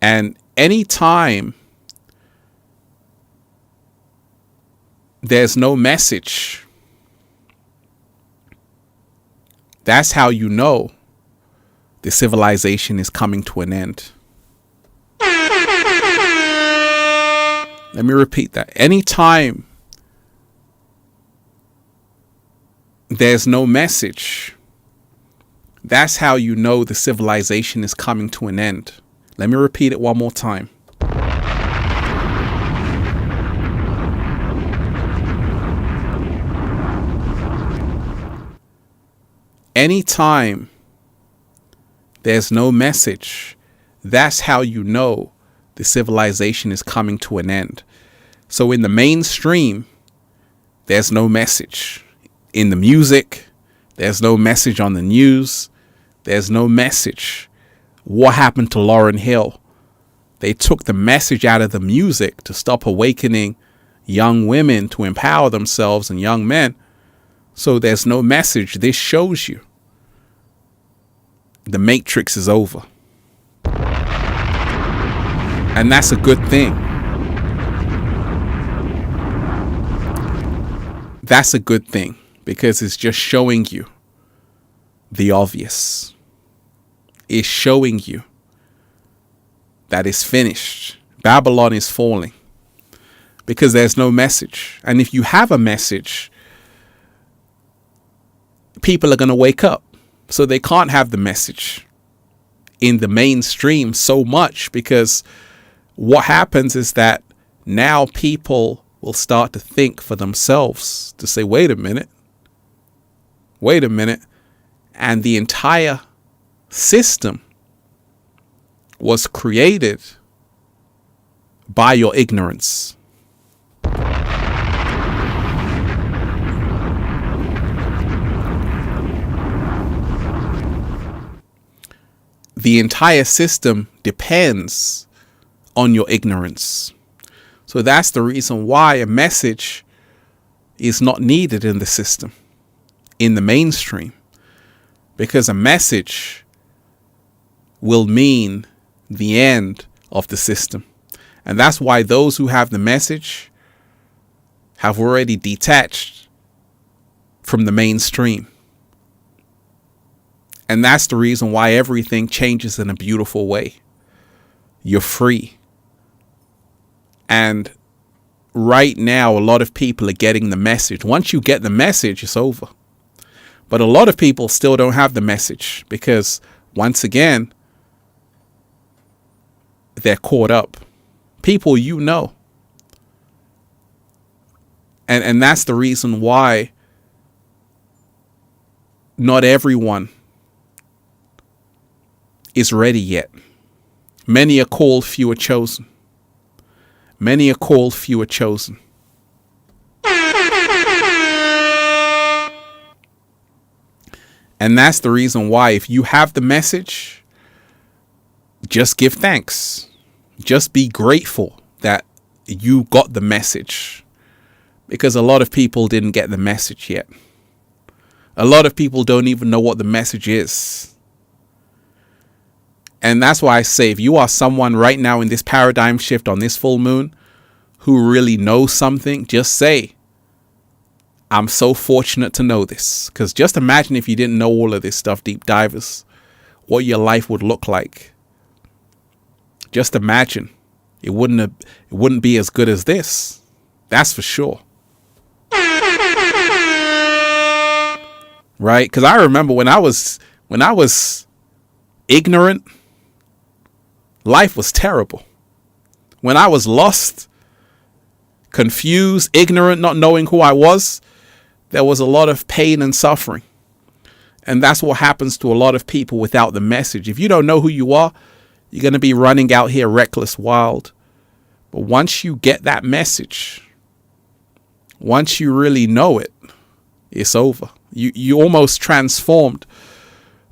And anytime there's no message, that's how you know the civilization is coming to an end. Let me repeat that. Anytime there's no message, that's how you know the civilization is coming to an end. Let me repeat it one more time. Anytime there's no message, that's how you know the civilization is coming to an end. So in the mainstream, there's no message. In the music, there's no message on the news. There's no message. What happened to Lauryn Hill? They took the message out of the music to stop awakening young women to empower themselves and young men. So there's no message. This shows you the matrix is over. And that's a good thing. That's a good thing, because it's just showing you the obvious. It's showing you that it's finished. Babylon is falling because there's no message. And if you have a message, people are going to wake up. So they can't have the message in the mainstream so much, because what happens is that now people will start to think for themselves, to say, wait a minute. And the entire system was created by your ignorance. The entire system depends on your ignorance. So that's the reason why a message is not needed in the system, in the mainstream, because a message will mean the end of the system. And that's why those who have the message have already detached from the mainstream. And that's the reason why everything changes in a beautiful way. You're free. And right now, a lot of people are getting the message. Once you get the message, it's over. But a lot of people still don't have the message because, once again, they're caught up. People you know. And that's the reason why not everyone is ready yet. Many are called, few are chosen. Many are called, few are chosen. And that's the reason why, if you have the message, just give thanks. Just be grateful that you got the message. Because a lot of people didn't get the message yet. A lot of people don't even know what the message is. And that's why I say, if you are someone right now in this paradigm shift on this full moon who really knows something, just say, I'm so fortunate to know this. Because just imagine if you didn't know all of this stuff, deep divers, what your life would look like. Just imagine. It wouldn't be as good as this. That's for sure. Right? Because I remember when I was ignorant, life was terrible. When I was lost, confused, ignorant, not knowing who I was, there was a lot of pain and suffering. And that's what happens to a lot of people without the message. If you don't know who you are, you're going to be running out here reckless, wild. But once you get that message, once you really know it, it's over. You almost transformed.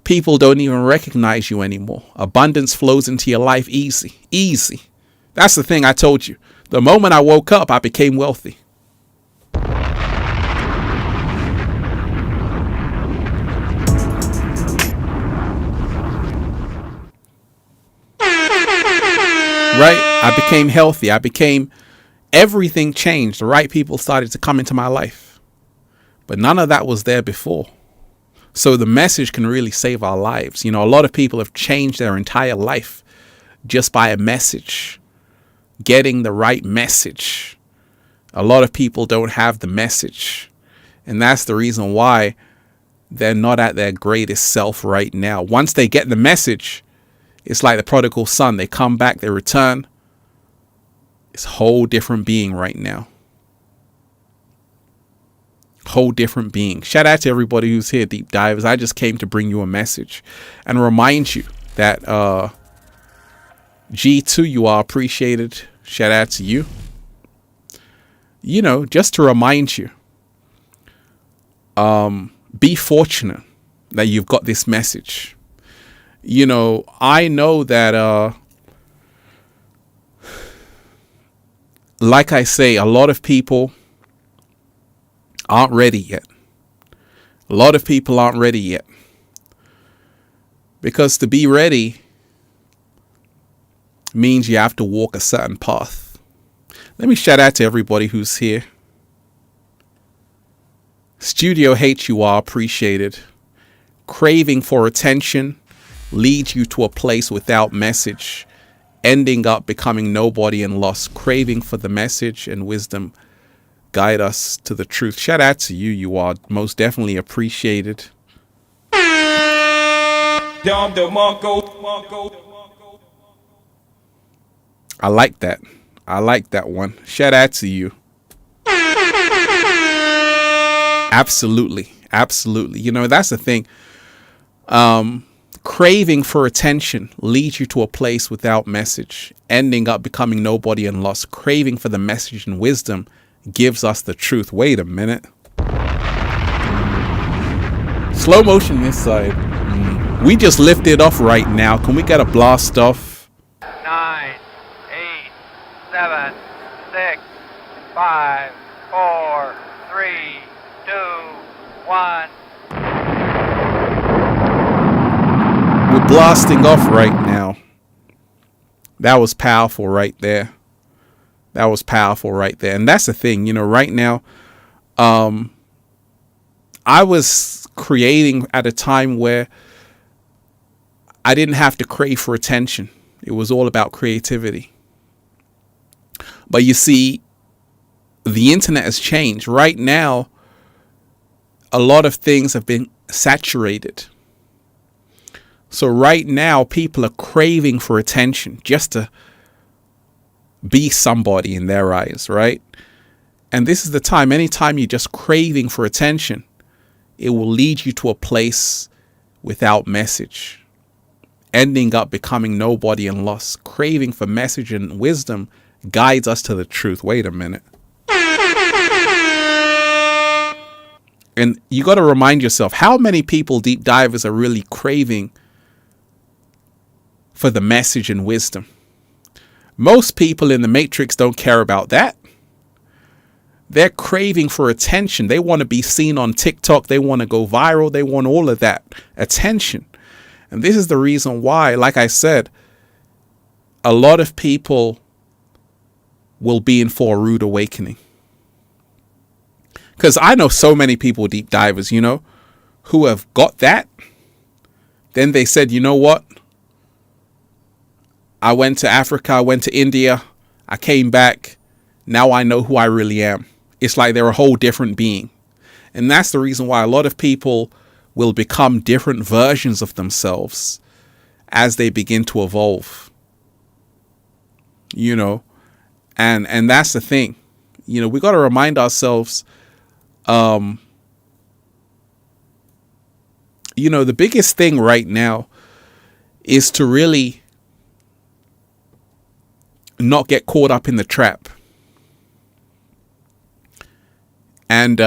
People don't even recognize you anymore. Abundance flows into your life easy. Easy. That's the thing I told you. The moment I woke up, I became wealthy. Right? I became healthy. Everything changed. The right people started to come into my life. But none of that was there before. So the message can really save our lives. You know, a lot of people have changed their entire life just by a message. Getting the right message. A lot of people don't have the message. And that's the reason why they're not at their greatest self right now. Once they get the message, it's like the prodigal son. They come back, they return. It's a whole different being right now. Whole different being. Shout out to everybody who's here, deep divers. I just came to bring you a message and remind you that G2, you are appreciated. Shout out to you. You know, just to remind you, be fortunate that you've got this message. You know, I know that like I say, a lot of people aren't ready yet. A lot of people aren't ready yet. Because to be ready means you have to walk a certain path. Let me shout out to everybody who's here. Studio HUR, appreciated. Craving for attention leads you to a place without message, ending up becoming nobody and lost. Craving for the message and wisdom guide us to the truth. Shout out to you. You are most definitely appreciated. I like that. I like that one. Shout out to you. Absolutely. Absolutely. You know, that's the thing. Craving for attention leads you to a place without message, ending up becoming nobody and lost. Craving for the message and wisdom gives us the truth. Wait a minute. Slow motion this side. We just lifted off right now. Can we get a blast off? 9, 8, 7, 6, 5, 4, 3, 2, 1. We're blasting off right now. That was powerful right there. That was powerful right there. And that's the thing, you know, right now, I was creating at a time where I didn't have to crave for attention. It was all about creativity. But you see, the internet has changed. Right now, a lot of things have been saturated. So right now, people are craving for attention just to be somebody in their eyes, right? And this is the time, anytime you're just craving for attention, it will lead you to a place without message, ending up becoming nobody and lost. Craving for message and wisdom guides us to the truth. Wait a minute. And you got to remind yourself, how many people, deep divers, are really craving for the message and wisdom? Most people in the matrix don't care about that. They're craving for attention. They want to be seen on TikTok. They want to go viral. They want all of that attention. And this is the reason why, like I said, a lot of people will be in for a rude awakening. Because I know so many people, deep divers, you know, who have got that. Then they said, you know what? I went to Africa. I went to India. I came back. Now I know who I really am. It's like they're a whole different being. And that's the reason why a lot of people will become different versions of themselves as they begin to evolve. You know, and that's the thing. You know, we got to remind ourselves, you know, the biggest thing right now is to really not get caught up in the trap. And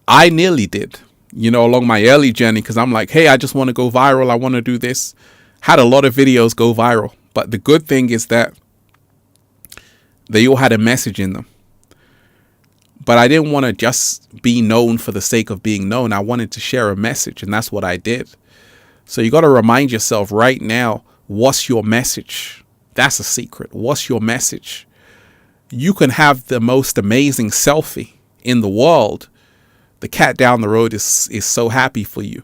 I nearly did, you know, along my early journey, because I'm like, hey, I just want to go viral. I want to do this. Had a lot of videos go viral. But the good thing is that they all had a message in them. But I didn't want to just be known for the sake of being known. I wanted to share a message, and that's what I did. So you got to remind yourself right now, what's your message? That's a secret. What's your message? You can have the most amazing selfie in the world. The cat down the road is so happy for you.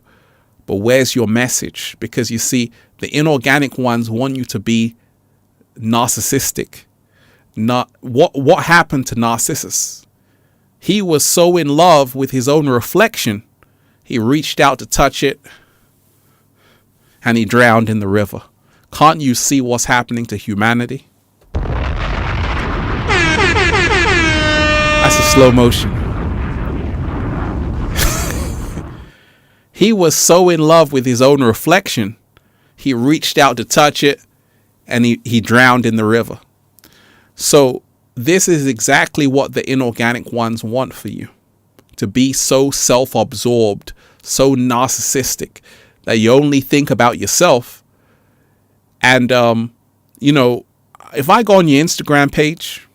But where's your message? Because you see, the inorganic ones want you to be narcissistic. Not what happened to Narcissus? He was so in love with his own reflection, he reached out to touch it, and he drowned in the river. Can't you see what's happening to humanity? That's a slow motion. He was so in love with his own reflection, he reached out to touch it, and he drowned in the river. So this is exactly what the inorganic ones want for you. To be so self-absorbed, so narcissistic, that you only think about yourself. And, you know, if I go on your Instagram page,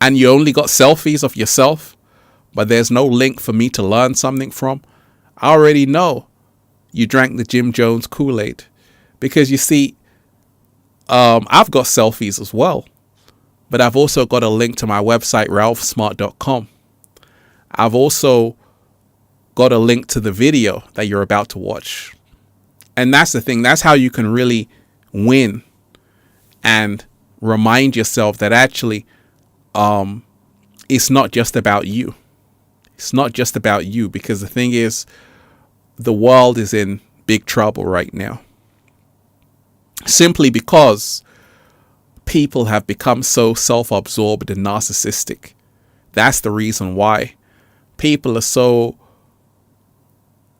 and you only got selfies of yourself, but there's no link for me to learn something from, I already know you drank the Jim Jones Kool-Aid. Because you see, I've got selfies as well, but I've also got a link to my website, ralphsmart.com. I've also got a link to the video that you're about to watch. And that's the thing. That's how you can really win and remind yourself that actually it's not just about you. It's not just about you, because the thing is, the world is in big trouble right now. Simply because people have become so self-absorbed and narcissistic. That's the reason why. People are so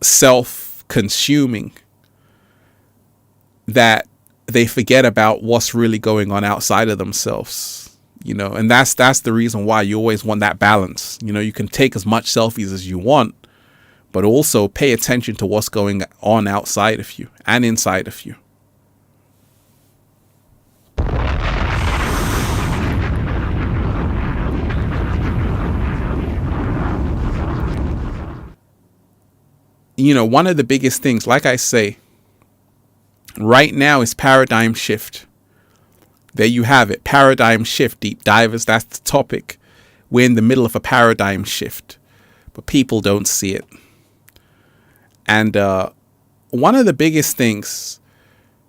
self-consuming that they forget about what's really going on outside of themselves. And that's the reason why you always want that balance. You can take as much selfies as you want, but also pay attention to what's going on outside of you and inside of you. One of the biggest things, like I say, right now is paradigm shift. There you have it. Paradigm shift, deep divers. That's the topic. We're in the middle of a paradigm shift, but people don't see it. And one of the biggest things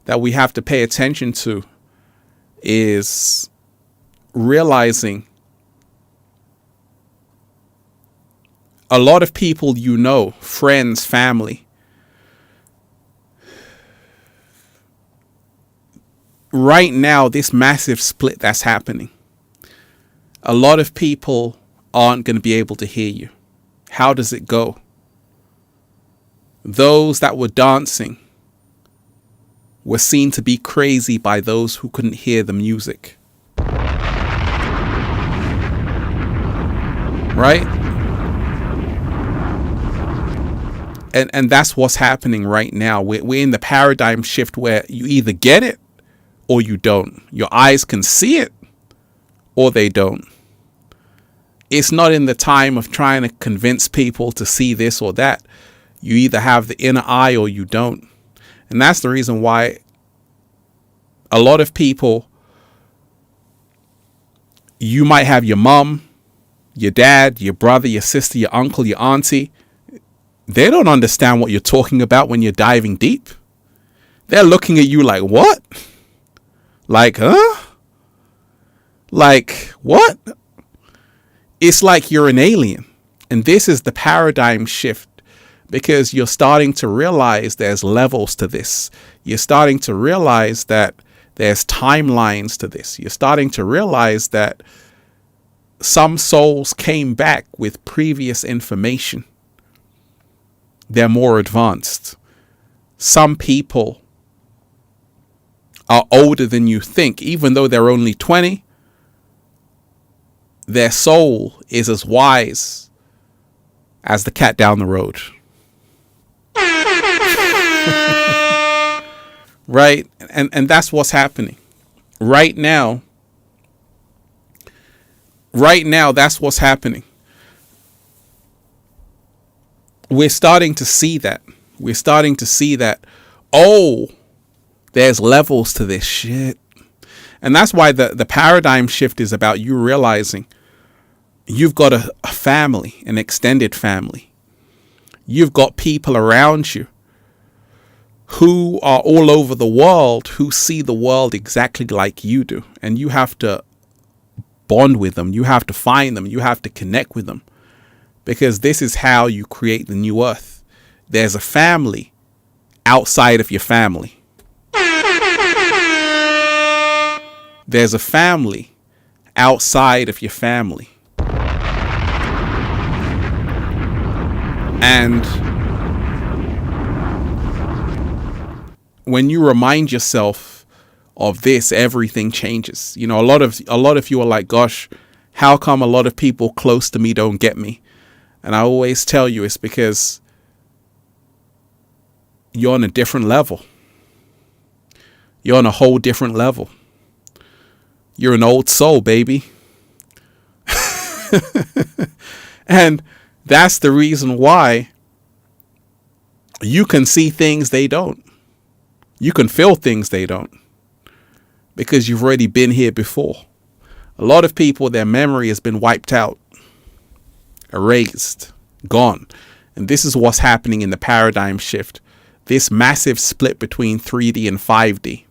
that we have to pay attention to is realizing a lot of people, friends, family, right now, this massive split that's happening, a lot of people aren't going to be able to hear you. How does it go? Those that were dancing were seen to be crazy by those who couldn't hear the music. Right? And that's what's happening right now. We're in the paradigm shift where you either get it or you don't. Your eyes can see it or they don't. It's not in the time of trying to convince people to see this or that. You either have the inner eye or you don't. And that's the reason why a lot of people, you might have your mom, your dad, your brother, your sister, your uncle, your auntie. They don't understand what you're talking about when you're diving deep. They're looking at you like, what? Like, huh? Like, what? It's like you're an alien. And this is the paradigm shift, because you're starting to realize there's levels to this. You're starting to realize that there's timelines to this. You're starting to realize that some souls came back with previous information. They're more advanced. Some people are older than you think. Even though they're only 20, their soul is as wise as the cat down the road. Right? And that's what's happening. Right now, that's what's happening. We're starting to see that. We're starting to see that, oh, there's levels to this shit. And that's why the paradigm shift is about you realizing you've got a family, an extended family. You've got people around you who are all over the world, who see the world exactly like you do. And you have to bond with them. You have to find them. You have to connect with them. Because this is how you create the new earth. There's a family outside of your family. There's a family outside of your family. And when you remind yourself of this, everything changes. A lot of you are like, gosh, how come a lot of people close to me don't get me? And I always tell you it's because you're on a different level. You're on a whole different level. You're an old soul, baby. And that's the reason why you can see things they don't. You can feel things they don't. Because you've already been here before. A lot of people, their memory has been wiped out, erased, gone. And this is what's happening in the paradigm shift. This massive split between 3D and 5D.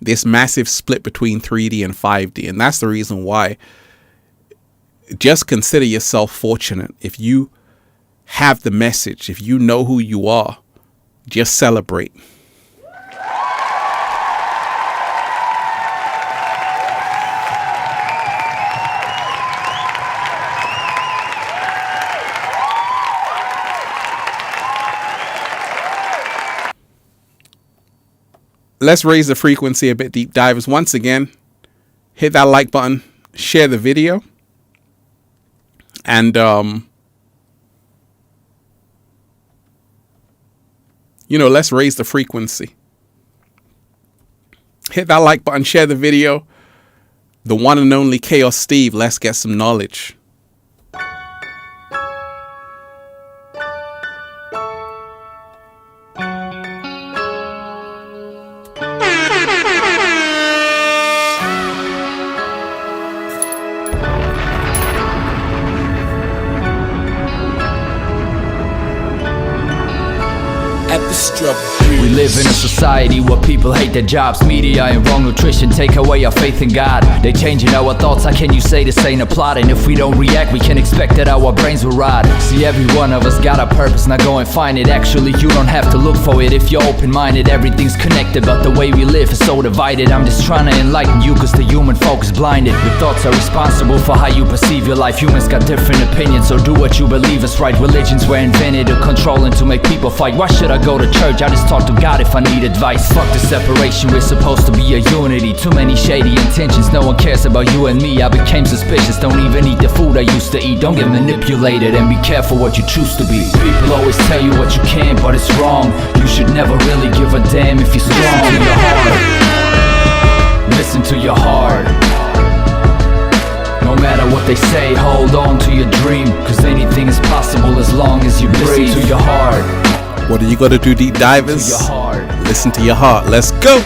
This massive split between 3D and 5D. And that's the reason why. Just consider yourself fortunate. If you have the message, if you know who you are, just celebrate. Let's raise the frequency a bit, deep divers. Once again, hit that like button, share the video, and let's raise the frequency. Hit that like button, share the video. The one and only Chaos Steve, let's get some knowledge. We live in a society where people hate their jobs, media and wrong nutrition take away our faith in God. They changing our thoughts, how can you say this ain't a plot? And if we don't react, we can expect that our brains will rot. See, every one of us got a purpose, now go and find it. Actually, you don't have to look for it if you're open-minded. Everything's connected, but the way we live is so divided. I'm just trying to enlighten you, cause the human folk is blinded. Your thoughts are responsible for how you perceive your life. Humans got different opinions, so do what you believe is right. Religions were invented to control and to make people fight. Why should I go to church? I just talk to God if I need advice. Fuck the separation, we're supposed to be a unity. Too many shady intentions, no one cares about you and me. I became suspicious, don't even eat the food I used to eat. Don't get manipulated and be careful what you choose to be. People always tell you what you can, but it's wrong. You should never really give a damn if you're strong. Listen to your heart. Listen to your heart. No matter what they say, hold on to your dream, cause anything is possible as long as you breathe. Listen to your heart. What do you gotta do, deep divers? Listen to your heart. Listen to your heart. Let's go.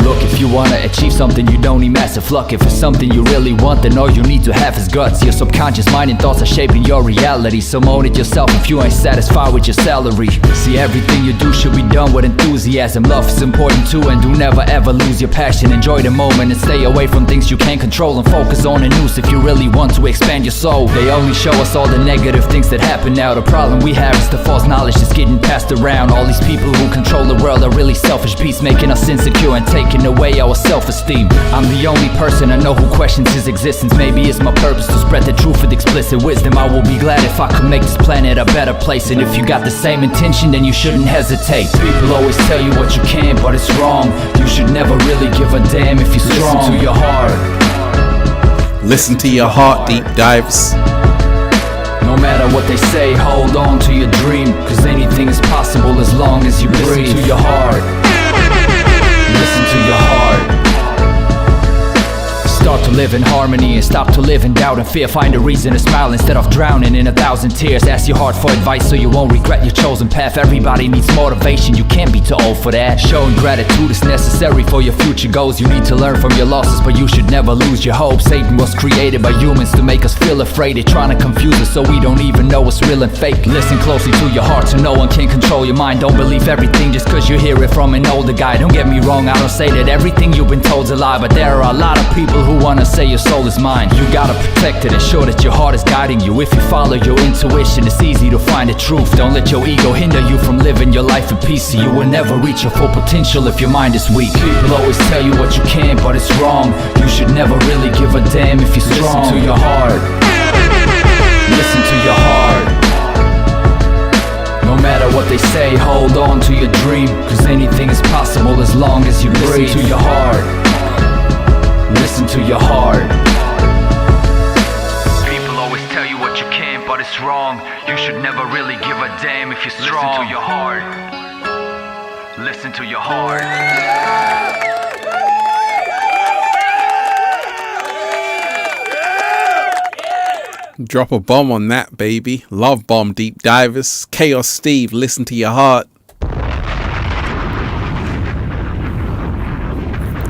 Look, if you wanna achieve something, you don't need massive luck. If it's something you really want, then all you need to have is guts. Your subconscious mind and thoughts are shaping your reality, so own it yourself if you ain't satisfied with your salary. See, everything you do should be done with enthusiasm. Love is important too, and do never ever lose your passion. Enjoy the moment and stay away from things you can't control, and focus on the news if you really want to expand your soul. They only show us all the negative things that happen now. The problem we have is the false knowledge that's getting passed around. All these people who control the world are really selfish beasts, making us insecure and taking away our self-esteem. I'm the only person I know who questions his existence. Maybe it's my purpose to spread the truth with explicit wisdom. I will be glad if I could make this planet a better place. And if you got the same intention, then you shouldn't hesitate. People always tell you what you can, but it's wrong. You should never really give a damn if you're strong. Listen to your heart. Listen to your heart, deep dives. No matter what they say, hold on to your dream, cause anything is possible as long as you breathe. Listen to your heart. Listen to your heart. Start to live in harmony and stop to live in doubt and fear. Find a reason to smile instead of drowning in 1,000 tears. Ask your heart for advice so you won't regret your chosen path. Everybody needs motivation, you can't be too old for that. Showing gratitude is necessary for your future goals. You need to learn from your losses, but you should never lose your hope. Satan was created by humans to make us feel afraid. They're trying to confuse us so we don't even know what's real and fake. Listen closely to your heart so no one can control your mind. Don't believe everything just cause you hear it from an older guy. Don't get me wrong, I don't say that everything you've been told's a lie, but there are a lot of people who wanna say your soul is mine. You gotta protect it, ensure that your heart is guiding you. If you follow your intuition, it's easy to find the truth. Don't let your ego hinder you from living your life in peace. You will never reach your full potential if your mind is weak. People always tell you what you can, but it's wrong. You should never really give a damn if you're strong. Listen to your heart. Listen to your heart. No matter what they say, hold on to your dream, cause anything is possible as long as you breathe. Listen to your heart. Listen to your heart. People always tell you what you can, but it's wrong. You should never really give a damn if you're strong. Listen to your heart. Listen to your heart. Drop a bomb on that, baby. Love bomb, deep divers. Chaos Steve, listen to your heart.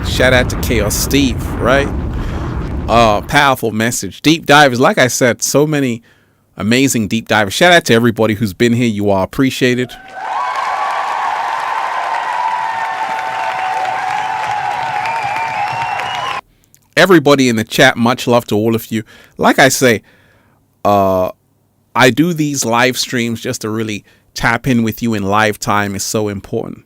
Shout out to Chaos Steve, right? Powerful message. Deep divers, like I said, so many amazing deep divers. Shout out to everybody who's been here. You are appreciated. Everybody in the chat, much love to all of you. Like I say, I do these live streams just to really tap in with you in live time is so important.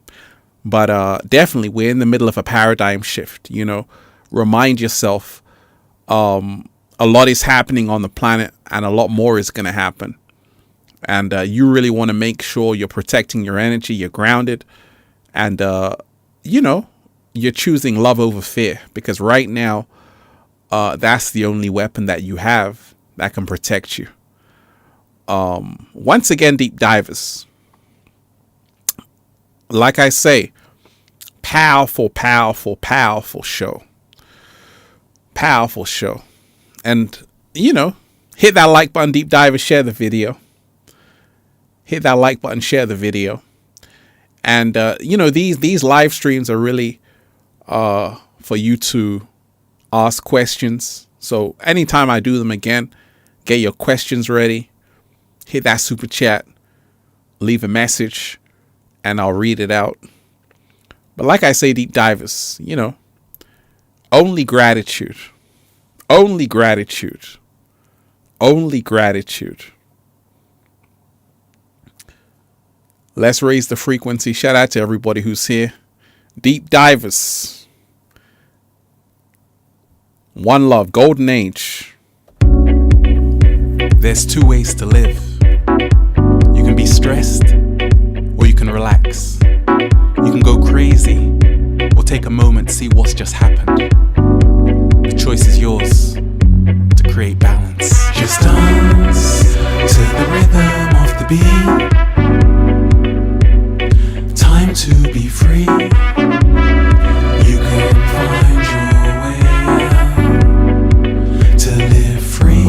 But definitely, we're in the middle of a paradigm shift. You know, remind yourself, a lot is happening on the planet, and a lot more is going to happen. And you really want to make sure you're protecting your energy, you're grounded, and you know, you're choosing love over fear, because right now, that's the only weapon that you have that can protect you. Once again, deep divers, like I say, powerful, powerful, powerful show. Powerful show. And, you know, hit that like button, deep divers, share the video. Hit that like button, share the video. And, you know, these live streams are really for you to ask questions. So anytime I do them again, get your questions ready. Hit that super chat. Leave a message. And I'll read it out. But like I say, deep divers, you know, only gratitude. Only gratitude. Only gratitude. Let's raise the frequency. Shout out to everybody who's here. Deep divers. One love. Golden age. There's two ways to live. You can be stressed, or you can relax. You can go crazy, or take a moment to see what's just happened. The choice is yours to create balance. Just dance to the rhythm of the beat. Time to be free. You can find your way out to live free.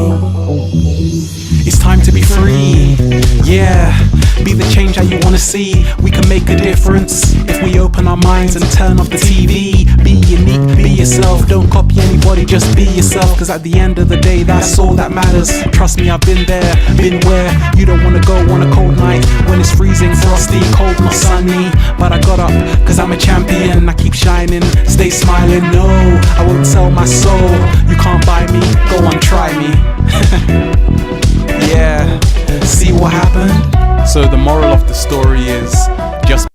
It's time to be free. Yeah. Be the change that you want to see. We can make a difference if we open our minds and turn off the TV. Be unique, be yourself. Don't copy anybody, just be yourself. Cause at the end of the day, that's all that matters. Trust me, I've been there, been where you don't want to go on a cold night when it's freezing, frosty, cold, not sunny. But I got up cause I'm a champion. I keep shining, stay smiling. No, I won't sell my soul. You can't buy me, go on, try me. Yeah, see what happened? So the moral of the story is just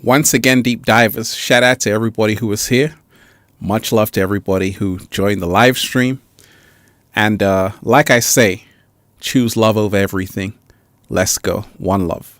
once again, deep divers, shout out to everybody who was here. Much love to everybody who joined the live stream. And like I say, choose love over everything. Let's go. One love.